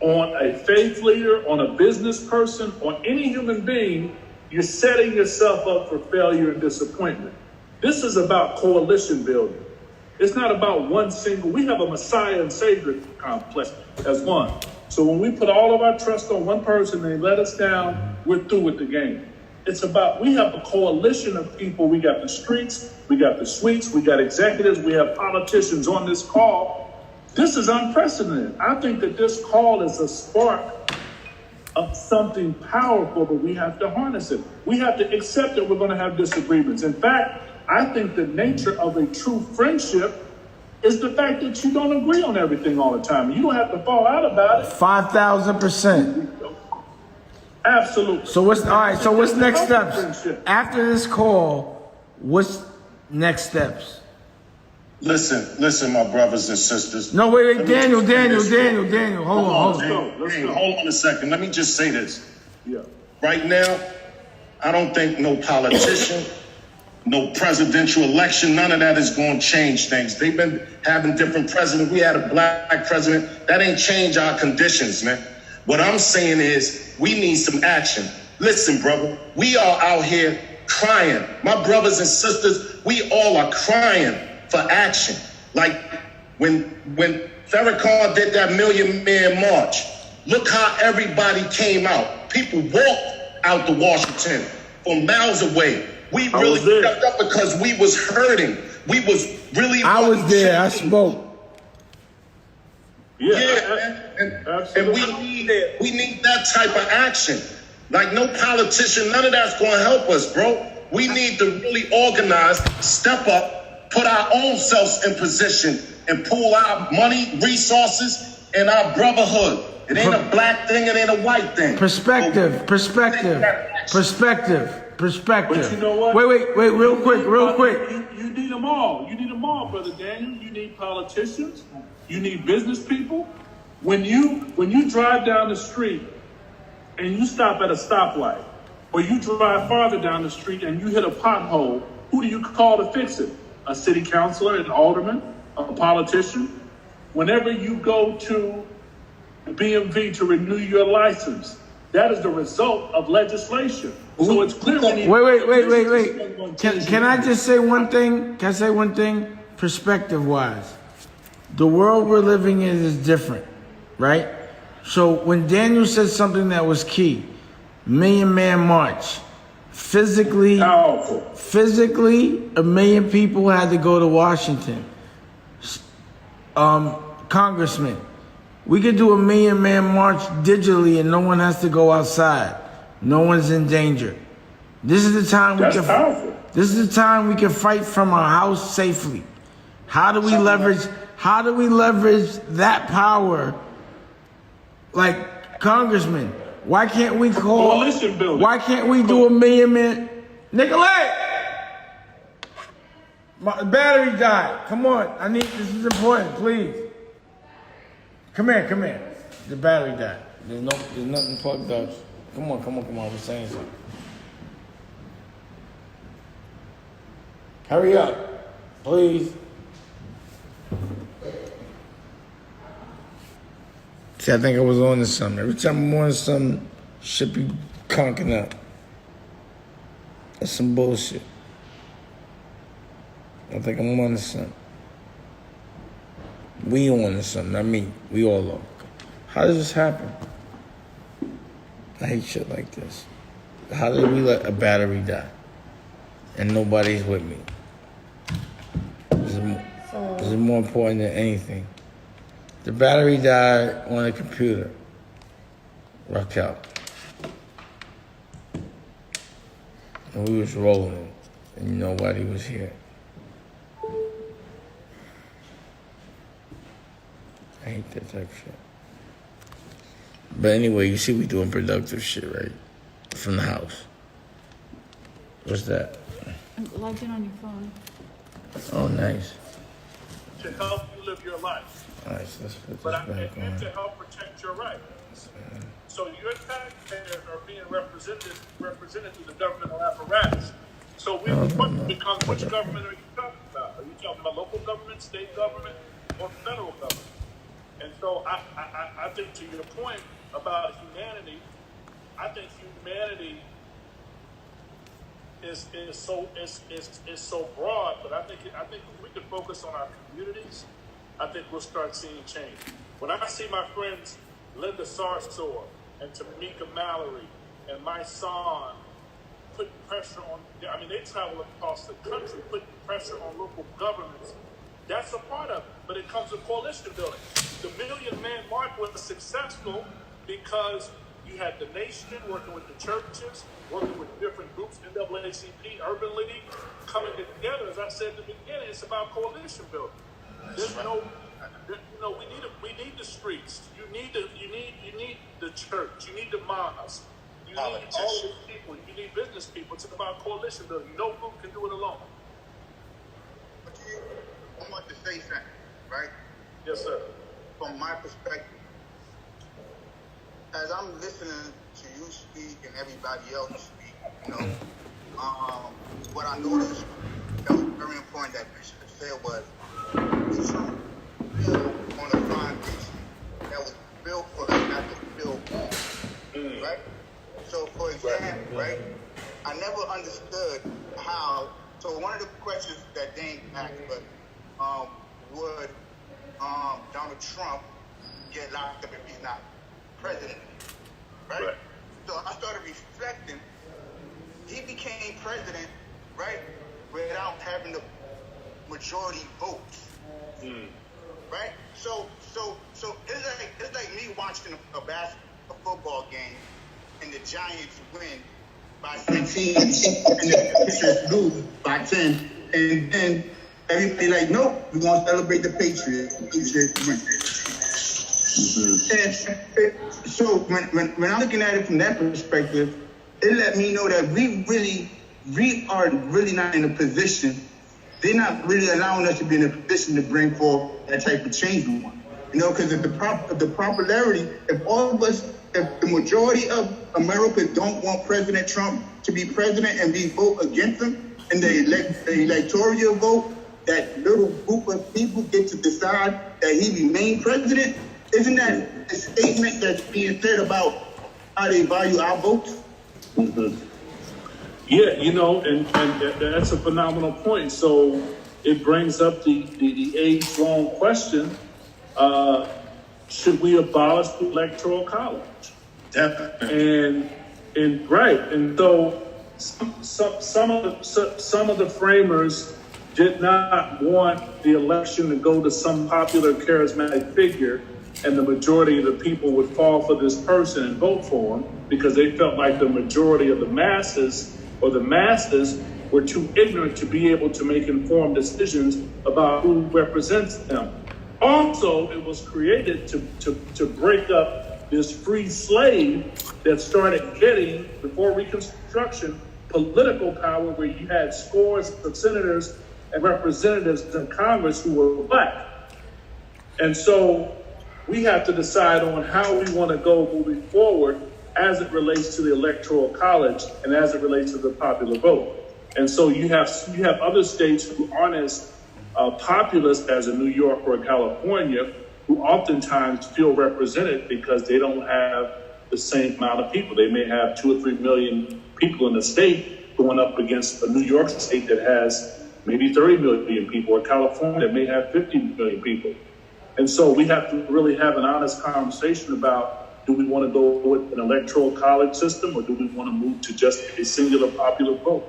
on a faith leader, on a business person, on any human being, you're setting yourself up for failure and disappointment. This is about coalition building. It's not about one single. We have a Messiah and Savior complex as one. So when we put all of our trust on one person and they let us down, we're through with the game. It's about, we have a coalition of people. We got the streets, we got the suites, we got executives, we have politicians on this call. This is unprecedented. I think that this call is a spark of something powerful, but we have to harness it. We have to accept that we're going to have disagreements. In fact, I think the nature of a true friendship is the fact that you don't agree on everything all the time. You don't have to fall out about it. 5,000%. Absolutely. So what's all right? So what's next steps after this call? What's next steps? Listen, my brothers and sisters. No, wait, Daniel. Hold on. Hold on a second. Let me just say this. Yeah. Right now, I don't think no politician, no presidential election, none of that is going to change things. They've been having different presidents. We had a black president. That ain't change our conditions, man. What I'm saying is we need some action. Listen, brother, we are out here crying. My brothers and sisters, we all are crying for action. Like when Farrakhan did that Million Man March, look how everybody came out. People walked out to Washington from miles away. We really stepped up because we was hurting. We was really. I was there. I spoke. And we need that type of action. Like no politician, none of that's going to help us, bro. We need to really organize, step up, put our own selves in position, and pool our money, resources, and our brotherhood. It ain't a black thing, it ain't a white thing. Perspective. But you know what? Wait, real quick. You need them all. You need them all, Brother Daniel. You need politicians. You need business people. When you drive down the street and you stop at a stoplight, or you drive farther down the street and you hit a pothole, who do you call to fix it? A city councilor, an alderman, a politician? Whenever you go to BMV to renew your license, that is the result of legislation. So it's clear we need. Wait. Can I just say one thing? Can I say one thing? Perspective-wise, the world we're living in is different, right? So when Daniel said something that was key, Million Man March, physically, a million people had to go to Washington. Congressman, we could do a Million Man March digitally and no one has to go outside. No one's in danger. This is the time This is the time we can fight from our house safely. How do we leverage that power? Like, Congressman, why can't we why can't we do a Million Man? Nicolette! My battery died. Come on, this is important, please. Come here. The battery died. There's nothing plugged up. Come on, we're saying something. Hurry up, please. See, I think I was on to something. Every time I'm on to something, shit be conking up. That's some bullshit. I think I'm on to something. We on to something, not me. We all are. How does this happen? I hate shit like this. How did we let a battery die? And nobody's with me. This is more important than anything. The battery died on the computer. Raquel. And we was rolling, and nobody was here. I hate that type of shit. But anyway, you see we doing productive shit, right? From the house. What's that? I'm logged in on your phone. Oh, nice. To help you live your life. Nice, let's put this But I'm back meant on. to help protect your rights. So your taxpayers are being represented through the governmental apparatus. So the question becomes, which government are you talking about? Are you talking about local government, state government, or federal government? And so I think to your point about humanity, I think humanity is so broad, but I think if we could focus on our communities, I think we'll start seeing change. When I see my friends Linda Sarsour and Tamika Mallory and my son putting pressure on, I mean, they travel across the country, putting pressure on local governments. That's a part of it, but it comes with coalition building. The Million Man March was successful because you had the nation working with the churches, working with different groups, NAACP, Urban League, coming together. As I said at the beginning, it's about coalition building. There's we need the streets. You need the church. You need the mosque. You need all these people. You need business people. It's about coalition building. No group can do it alone. I want to say something, right? Yes, sir. From my perspective, as I'm listening to you speak and everybody else speak, what I noticed that was very important that Bishop said was the Trump built on a foundation that was built for us not to build on, right? So, for example, right, I never understood how. So one of the questions that Dane asked was, would Donald Trump get locked up if he's not president? Right? So I started reflecting. He became president, right, without having the majority votes. Right? So it's like me watching a football game and the Giants win by 15 and the Patriots lose by 10, and then everybody like, nope, we're gonna celebrate the Patriots. The Patriots win. So when I'm looking at it from that perspective, it let me know that we are really not in a position. They're not really allowing us to be in a position to bring forth that type of change we want. Because of the popularity, if all of us, if the majority of America don't want President Trump to be president and we vote against him, and the electoral vote, that little group of people get to decide that he remain president, isn't that a statement that's being said about how they value our votes? Yeah, and that's a phenomenal point. So it brings up the age-long question, should we abolish the Electoral College? Definitely. And right, and so some of the framers did not want the election to go to some popular charismatic figure, and the majority of the people would fall for this person and vote for him because they felt like the majority of the masses were too ignorant to be able to make informed decisions about who represents them. Also, it was created to break up this free slave that started getting, before Reconstruction, political power, where you had scores of senators and representatives in Congress who were black. And so we have to decide on how we want to go moving forward as it relates to the Electoral College and as it relates to the popular vote. And so you have other states who aren't as populist as in New York or California, who oftentimes feel represented because they don't have the same amount of people. They may have 2 or 3 million people in the state going up against a New York state that has maybe 30 million people, or California that may have 50 million people. And so we have to really have an honest conversation about, do we want to go with an electoral college system, or do we want to move to just a singular popular vote?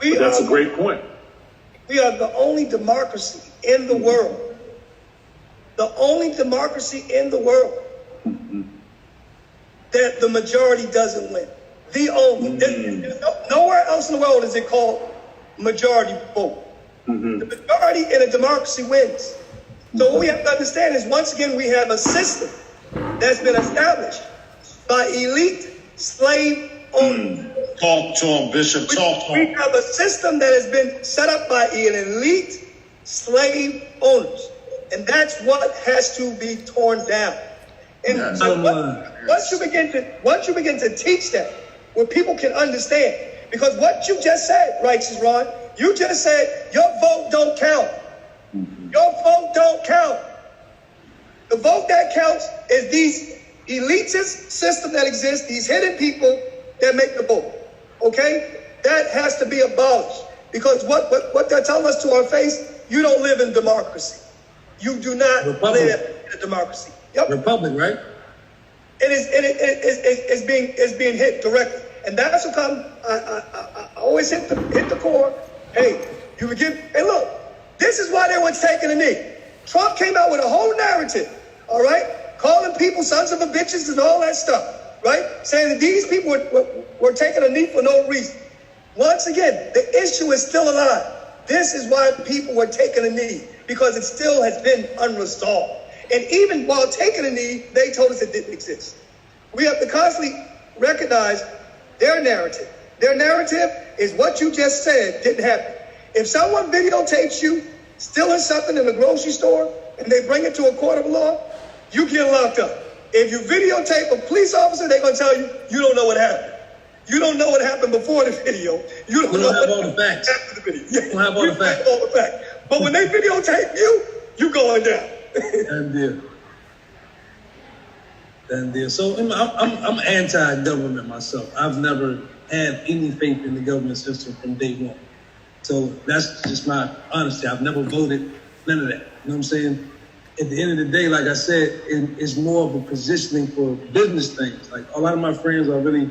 That's a great point. We are the only democracy in the world. The only democracy in the world that the majority doesn't win. The only. There's nowhere else in the world is it called majority vote. The majority in a democracy wins. So what we have to understand is, once again, we have a system that's been established by elite slave owners. Talk to him, Bishop. Talk to him. We have a system that has been set up by an elite slave owners. And that's what has to be torn down. And once you begin to teach that, where people can understand, Because what you just said, Righteous Ron, you just said your vote don't count. Your vote don't count. The vote that counts is these elitist system that exists, these hidden people that make the vote. Okay? That has to be abolished. Because what they're telling us to our face, you don't live in democracy. You do not live in a democracy. Yep. Republic, right? It's being hit directly. And that's what I always hit the core. Hey, hey, look, this is why they were taking a knee. Trump came out with a whole narrative, all right, calling people sons of a bitches and all that stuff, right, saying that these people were taking a knee for no reason. Once again, the issue is still alive. This is why people were taking a knee, because it still has been unresolved. And even while taking a knee, they told us it didn't exist. We have to constantly recognize their narrative. Their narrative is what you just said didn't happen. If someone videotapes you stealing something in a grocery store and they bring it to a court of law, you get locked up. If you videotape a police officer, they're going to tell you, you don't know what happened. You don't know what happened before the video. You don't know have all the facts. After the video. Yeah, you don't have all the facts. All the facts. But when they videotape you, you going down. And there. So I'm anti-government myself. I've never had any faith in the government system from day one. So that's just my honesty. I've never voted, none of that. You know what I'm saying? At the end of the day, like I said, it's more of a positioning for business things. Like a lot of my friends are really,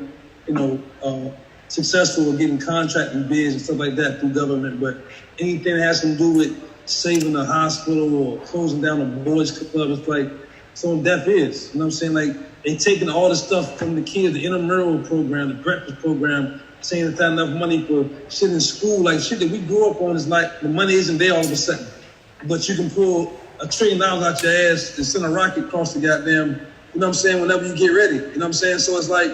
successful with getting contracting bids and stuff like that through government. But anything that has to do with saving a hospital or closing down a boys club, it's like so deaf is. You know what I'm saying? Like they taking all the stuff from the kids, the intramural program, the breakfast program, saying it's not enough money for shit in school. Like shit that we grew up on is like the money isn't there all of a sudden. But you can pull $1 trillion out your ass and send a rocket across the goddamn, you know what I'm saying, whenever you get ready. You know what I'm saying? So it's like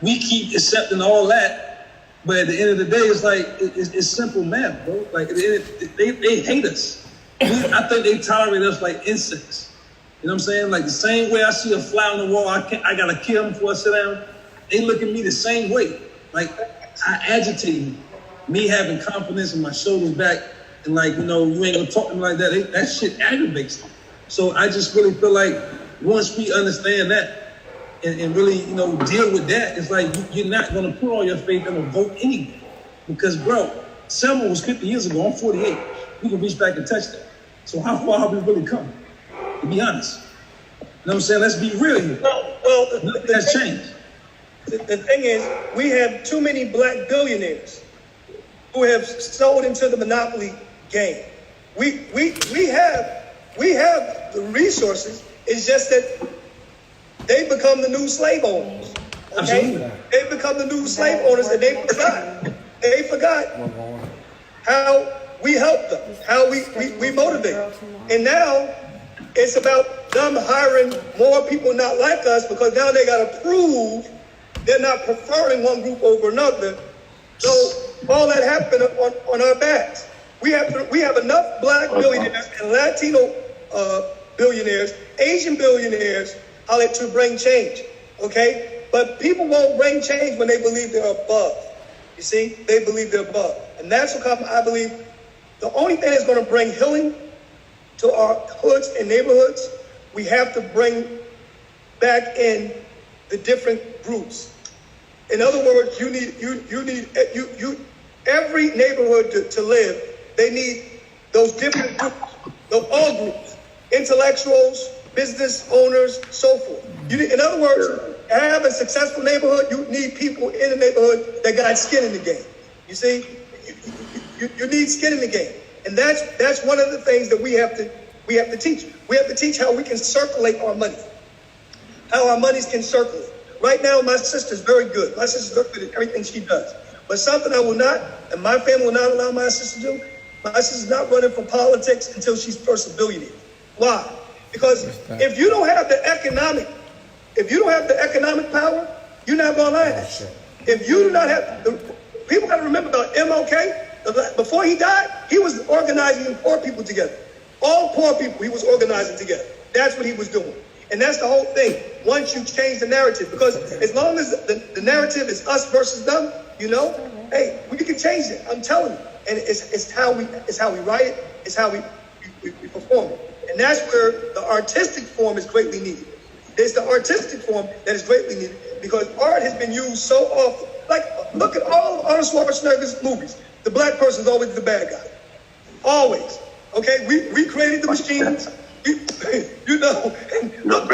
we keep accepting all that, but at the end of the day, it's like it's simple math, bro. Like they hate us. I think they tolerate us like insects. You know what I'm saying? Like the same way I see a fly on the wall, I gotta kill him before I sit down. They look at me the same way. Like I agitate me having confidence in my shoulders back, and like you ain't gonna talk to me like that. That shit aggravates them. So I just really feel like once we understand that and really deal with that, it's like you're not gonna put all your faith in a vote anyway. Because bro, Selma was 50 years ago. I'm 48. We can reach back and touch that. So how far have we really come? To be honest, you know what I'm saying? Let's be real here. Well, nothing has changed. The thing is, we have too many black billionaires who have sold into the monopoly game. We have the resources. It's just that they become the new slave owners. Okay, they become the new slave owners, and they forgot how we help them, how we motivate them. And now it's about them hiring more people not like us, because now they got to prove they're not preferring one group over another. So all that happened on our backs. We have enough black billionaires and Latino billionaires, Asian billionaires, to bring change. Okay, but people won't bring change when they believe they're above. You see, they believe they're above, and that's what I believe. The only thing that's going to bring healing to our hoods and neighborhoods, we have to bring back in the different groups. In other words, you need every neighborhood to live. They need those different groups, all groups, intellectuals, business owners, so forth. In other words, to have a successful neighborhood, you need people in the neighborhood that got skin in the game. You see, you need skin in the game, and that's one of the things that we have to teach. We have to teach how we can circulate our money, how our monies can circulate. Right now, my sister's very good. My sister's very good at everything she does. But something I will not, and my family will not allow my sister to do, my sister's not running for politics until she's first a billionaire. Why? Because if you don't have the economic power, you're not going to last. If you do not have, people got to remember about MLK. Before he died, he was organizing poor people together. All poor people, he was organizing together. That's what he was doing. And that's the whole thing. Once you change the narrative, because as long as the narrative is us versus them, you know? Hey, we can change it. I'm telling you. And it's how we write it. It's how we perform it. And that's where the artistic form is greatly needed. It's the artistic form that is greatly needed because art has been used so often. Like, look at all of Arnold Schwarzenegger's movies. The black person is always the bad guy. Always. Okay? We created the machines. You know, look,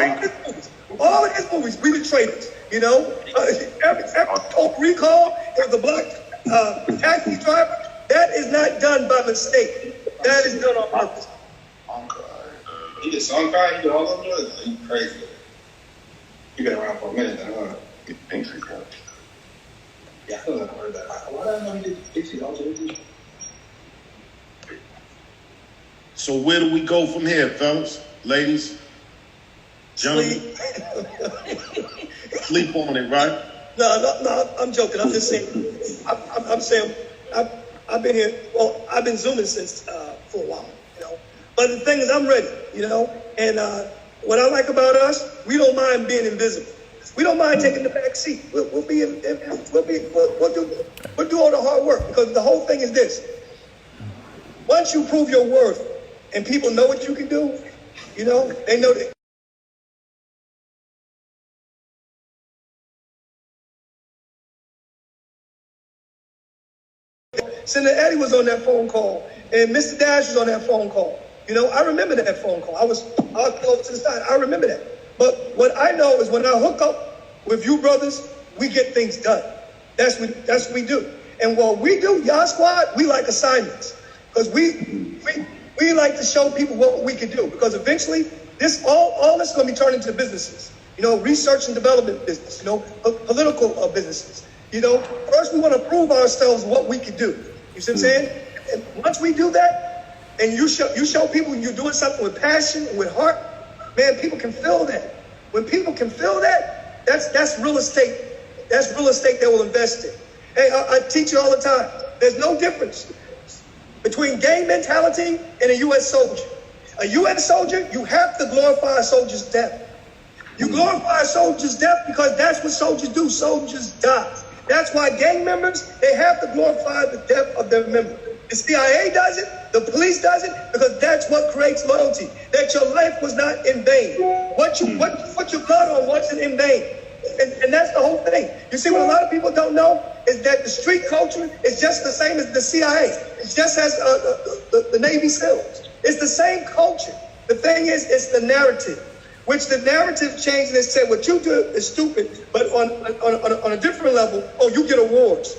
all of his movies, we the traitors. You know, every Total Recall, the black taxi driver, that is not done by mistake. That is done on purpose. He did Song Cry, he did all of them. He crazy. He been around for a minute now, huh? Thanks for that. Yeah, I still haven't heard that. Why did I know he did Dixie also? So where do we go from here, fellas, ladies, gentlemen? Sleep on it, right? No, I'm joking. I'm just saying. I'm saying I've been here. Well, I've been Zooming since for a while, you know. But the thing is, I'm ready, you know. And what I like about us, we don't mind being invisible. We don't mind taking the back seat. We'll do all the hard work because the whole thing is this. Once you prove your worth and people know what you can do, you know, they know that. Senator Eddie was on that phone call, and Mr. Dash was on that phone call. You know, I remember that phone call. I was close to the side. I remember that. But what I know is when I hook up with you brothers, we get things done. That's what we do. And what we do, y'all squad, we like assignments. Because we like to show people what we can do. Because eventually, all this is going to be turned into businesses. You know, research and development business, you know, political businesses. You know, first we want to prove ourselves what we can do. You see what I'm saying? And once we do that, and you show people you're doing something with passion and with heart, man, people can feel that. When people can feel that, that's real estate. That's real estate they will invest in. Hey, I teach you all the time. There's no difference between gang mentality and a U.S. soldier. A U.S. soldier, you have to glorify a soldier's death. You glorify a soldier's death because that's what soldiers do. Soldiers die. That's why gang members, they have to glorify the death of their member. The CIA does it, the police does it, because that's what creates loyalty. That your life was not in vain. What you put your blood on wasn't in vain. And that's the whole thing. You see, what a lot of people don't know is that the street culture is just the same as the CIA. It's just as the Navy SEALs. It's the same culture. The thing is, it's the narrative. Which the narrative changed and said, what you do is stupid, but on a different level, oh, you get awards.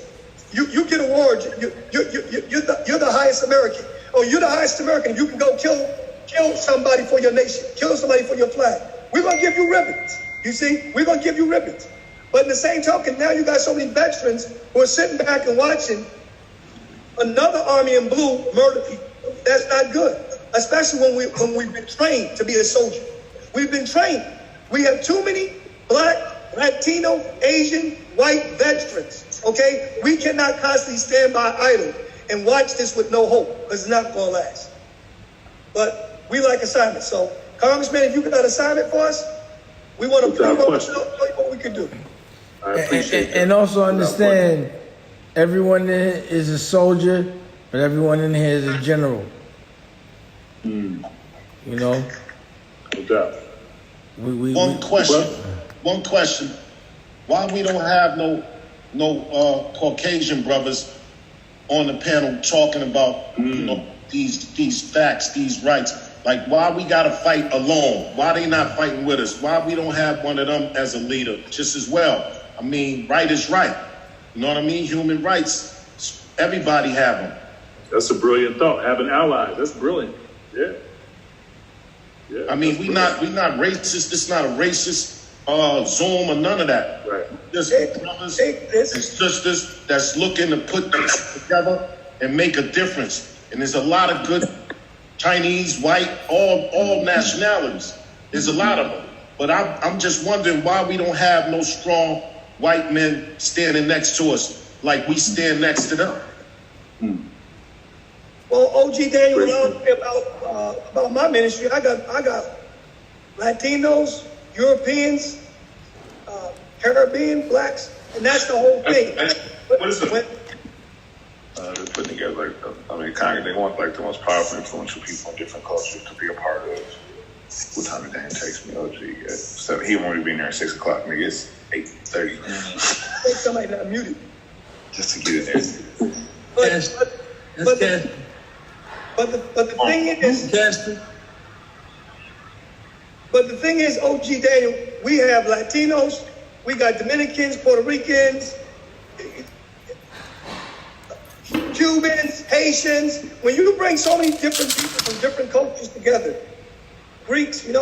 You get awards. You're the highest American. Oh, you're the highest American. You can go kill somebody for your nation, kill somebody for your flag. We're going to give you ribbons. You see, we're going to give you ribbons. But in the same token, now you got so many veterans who are sitting back and watching another army in blue murder people. That's not good, especially when we've been trained to be a soldier. We've been trained. We have too many black, Latino, Asian, white veterans, okay? We cannot constantly stand by idle and watch this with no hope because it's not going to last. But we like assignments. So, Congressman, if you got an assignment for us, we want to prove what we can do. I appreciate that. And also understand, everyone in here is a soldier, but everyone in here is a general. You know? No doubt. One question. Why we don't have no Caucasian brothers on the panel talking about these facts, these rights? Like, why we gotta fight alone? Why they not fighting with us? Why we don't have one of them as a leader just as well? I mean, right is right. You know what I mean? Human rights. Everybody have them. That's a brilliant thought. Having allies. That's brilliant. Yeah. Yeah, I mean, we not racist. This not a racist Zoom or none of that. Right. Just brothers and sisters that's looking to put this together and make a difference. And there's a lot of good Chinese, white, all nationalities. There's a lot of them. But I'm just wondering why we don't have no strong white men standing next to us like we stand next to them. Well, OG Daniel, about my ministry, I got Latinos, Europeans, Caribbean, blacks, And that's the whole thing. What is it? They're putting together, Congress, they want like the most powerful, influential people in different cultures to be a part of. What time of day it takes me, OG? So he won't be there at 6 o'clock, nigga. It's 8:30. I think somebody not muted. Just to get it there. But the thing is, OG Daniel, we have Latinos, we got Dominicans, Puerto Ricans, Cubans, Haitians. When you bring so many different people from different cultures together, Greeks, and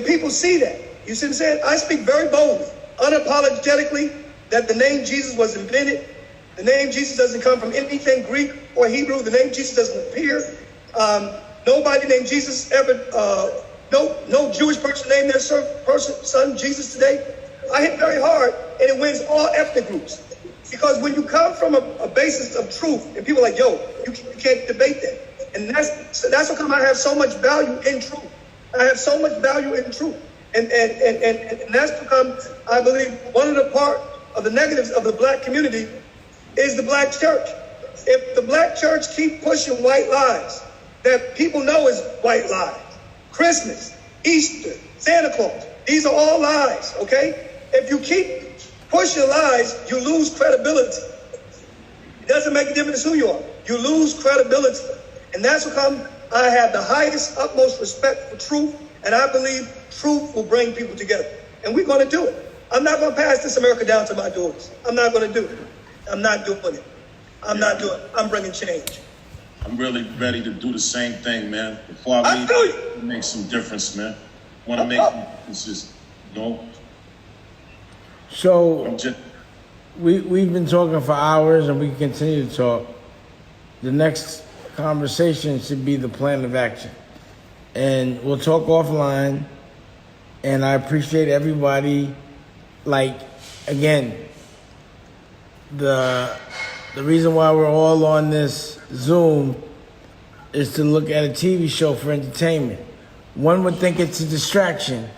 people see that. You see what I'm saying? I speak very boldly, unapologetically, that the name Jesus was invented. The name Jesus doesn't come from anything Greek or Hebrew. The name Jesus doesn't appear. Nobody named Jesus ever, no Jewish person named their son Jesus today. I hit very hard, and it wins all ethnic groups. Because when you come from a basis of truth, and people are like, yo, you can't debate that. And that's how come I have so much value in truth. I have so much value in truth. And that's become, I believe, one of the part of the negatives of the black community is the black church. If the black church keep pushing white lies that people know is white lies, Christmas, Easter, Santa Claus, these are all lies, okay? If you keep pushing lies, you lose credibility. It doesn't make a difference who you are. You lose credibility. And that's what come I have the highest, utmost respect for truth, and I believe truth will bring people together. And we're going to do it. I'm not going to pass this America down to my daughters. I'm not going to do it. I'm not doing it. I'm not doing it. I'm bringing change. I'm really ready to do the same thing, man. Before I leave, make some difference, man. Want to make differences, So, we've been talking for hours, and we can continue to talk. The next conversation should be the plan of action. And we'll talk offline, and I appreciate everybody. Like, again, the reason why we're all on this Zoom is to look at a TV show for entertainment. One would think it's a distraction,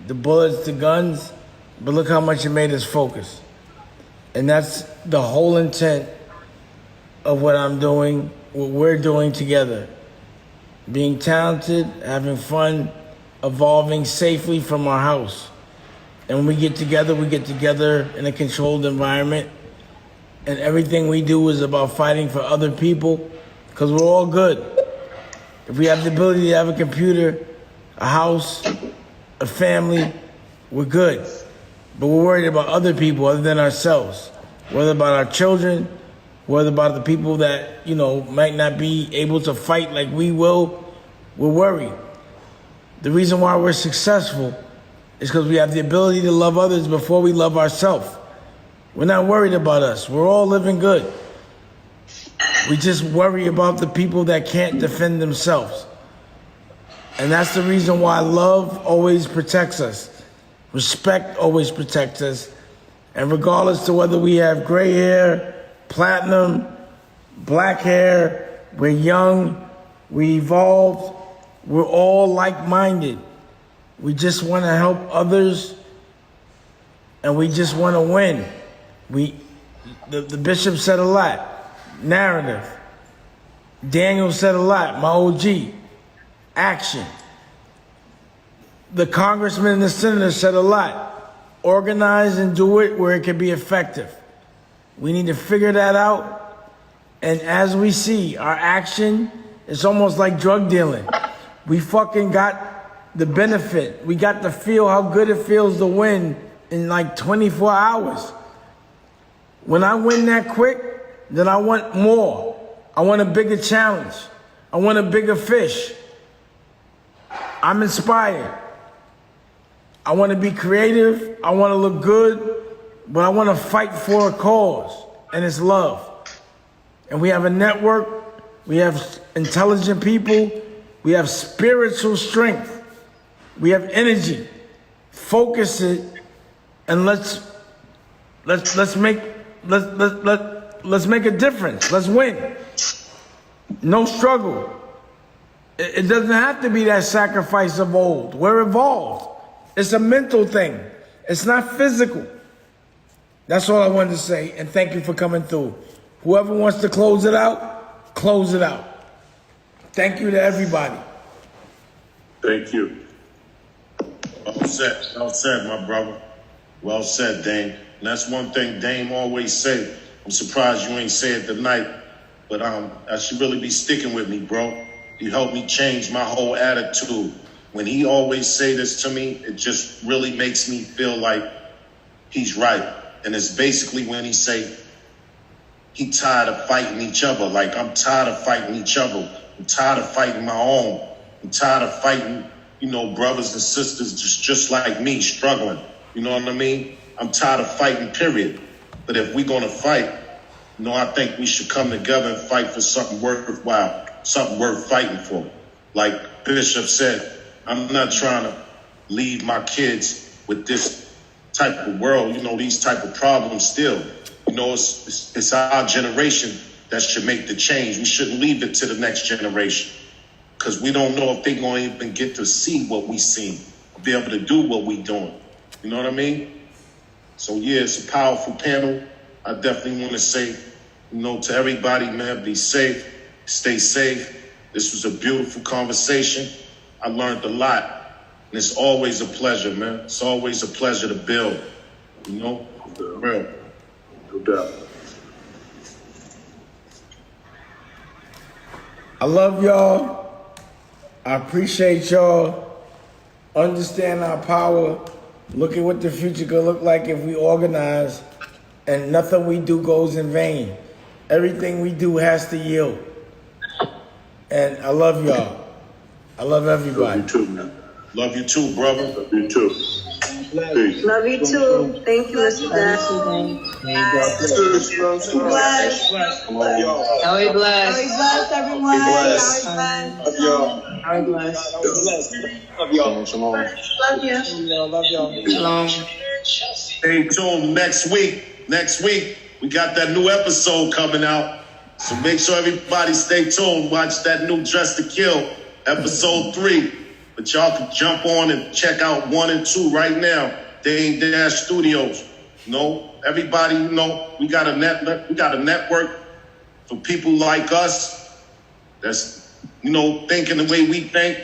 the bullets, the guns, but look how much it made us focus. And that's the whole intent of what I'm doing, what we're doing together. Being talented, having fun, evolving safely from our house. And when we get together in a controlled environment. And everything we do is about fighting for other people, because we're all good. If we have the ability to have a computer, a house, a family, we're good. But we're worried about other people other than ourselves. Whether about our children, whether about the people that, might not be able to fight like we will, we're worried. The reason why we're successful is because we have the ability to love others before we love ourselves. We're not worried about us. We're all living good. We just worry about the people that can't defend themselves. And that's the reason why love always protects us. Respect always protects us. And regardless to whether we have gray hair, platinum, black hair, we're young, we evolved, we're all like-minded. We just want to help others, and we just want to win. The bishop said a lot. Narrative. Daniel said a lot. My OG. Action. The congressman and the senator said a lot. Organize and do it where it can be effective. We need to figure that out. And as we see, our action is almost like drug dealing. We fucking got the benefit. We got to feel how good it feels to win in like 24 hours. When I win that quick, then I want more. I want a bigger challenge. I want a bigger fish. I'm inspired. I want to be creative. I want to look good, but I want to fight for a cause, and it's love. And we have a network. We have intelligent people. We have spiritual strength. We have energy. Focus it, and let's make a difference. Let's win. No struggle. It doesn't have to be that sacrifice of old. We're evolved. It's a mental thing. It's not physical. That's all I wanted to say, and thank you for coming through. Whoever wants to close it out, close it out. Thank you to everybody. Thank you. Well said, my brother. Well said, Dame. And that's one thing Dame always said. I'm surprised you ain't say it tonight, but I should really be sticking with me, bro. You helped me change my whole attitude. When he always say this to me, it just really makes me feel like he's right. And it's basically when he say he tired of fighting each other. Like, I'm tired of fighting each other. I'm tired of fighting my own. I'm tired of fighting, brothers and sisters just like me, struggling. You know what I mean? I'm tired of fighting, period. But if we're going to fight, I think we should come together and fight for something worthwhile, something worth fighting for. Like Bishop said, I'm not trying to leave my kids with this type of world, these type of problems still. It's our generation that should make the change. We shouldn't leave it to the next generation, because we don't know if they're going to even get to see what we seen, be able to do what we doing. You know what I mean? So yeah, it's a powerful panel. I definitely want to say, to everybody, man, be safe, stay safe. This was a beautiful conversation. I learned a lot, and it's always a pleasure, man. It's always a pleasure to build, real. No doubt. I love y'all. I appreciate y'all. Understand our power. Look at what the future could look like if we organize, and nothing we do goes in vain. Everything we do has to yield. And I love y'all. I love everybody. Love you too, man. Love you too, brother. Love you too. Peace. Love you too. Thank you, Mr. Dan. Bless. How we blessed, everyone. Love y'all. How we blessed. Love y'all. Love you. Love y'all. Shalom. Stay tuned next week. Next week, we got that new episode coming out. So make sure everybody stay tuned. Watch that new Dress to Kill, episode 3. But y'all can jump on and check out 1 and 2 right now. Dame Dash Studios. Everybody, we got a network for people like us that's, thinking the way we think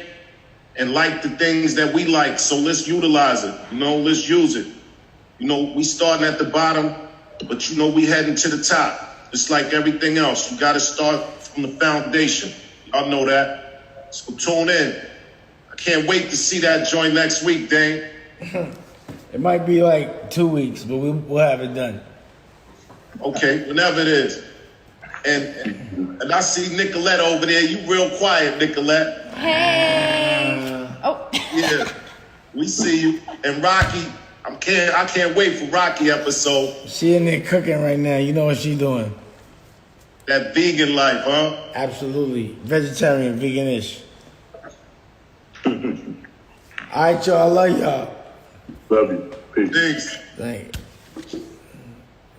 and like the things that we like. So let's utilize it. Let's use it. We starting at the bottom, but we heading to the top. It's like everything else. You got to start from the foundation. Y'all know that. So tune in. I can't wait to see that joint next week, Dane. It might be like 2 weeks, but we'll have it done. Okay, whenever it is. And I see Nicolette over there. You real quiet, Nicolette. Hey. Yeah, we see you. And Rocky, I can't wait for Rocky episode. She in there cooking right now. You know what she doing. That vegan life, huh? Absolutely. Vegetarian, vegan-ish. All right, y'all. I love y'all. Love you. Peace. Thanks. Thank you.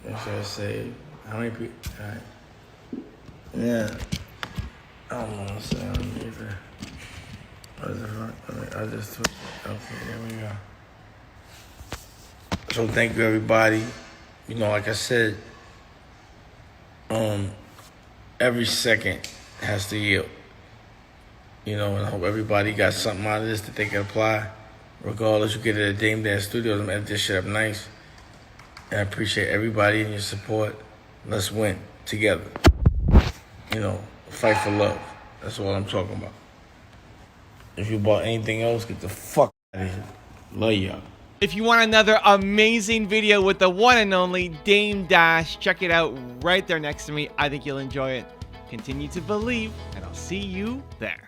What should I say? How many people? All right. Yeah. I don't want to say on either. I just took it. Okay, there we go. So thank you, everybody. Like I said, every second has to yield. And I hope everybody got something out of this that they can apply. Regardless, you get it at Dame Dash Studios. I'm edit this shit up nice. And I appreciate everybody and your support. Let's win together. Fight for love. That's all I'm talking about. If you bought anything else, get the fuck out of here. Love y'all. If you want another amazing video with the one and only Dame Dash, check it out right there next to me. I think you'll enjoy it. Continue to believe, and I'll see you there.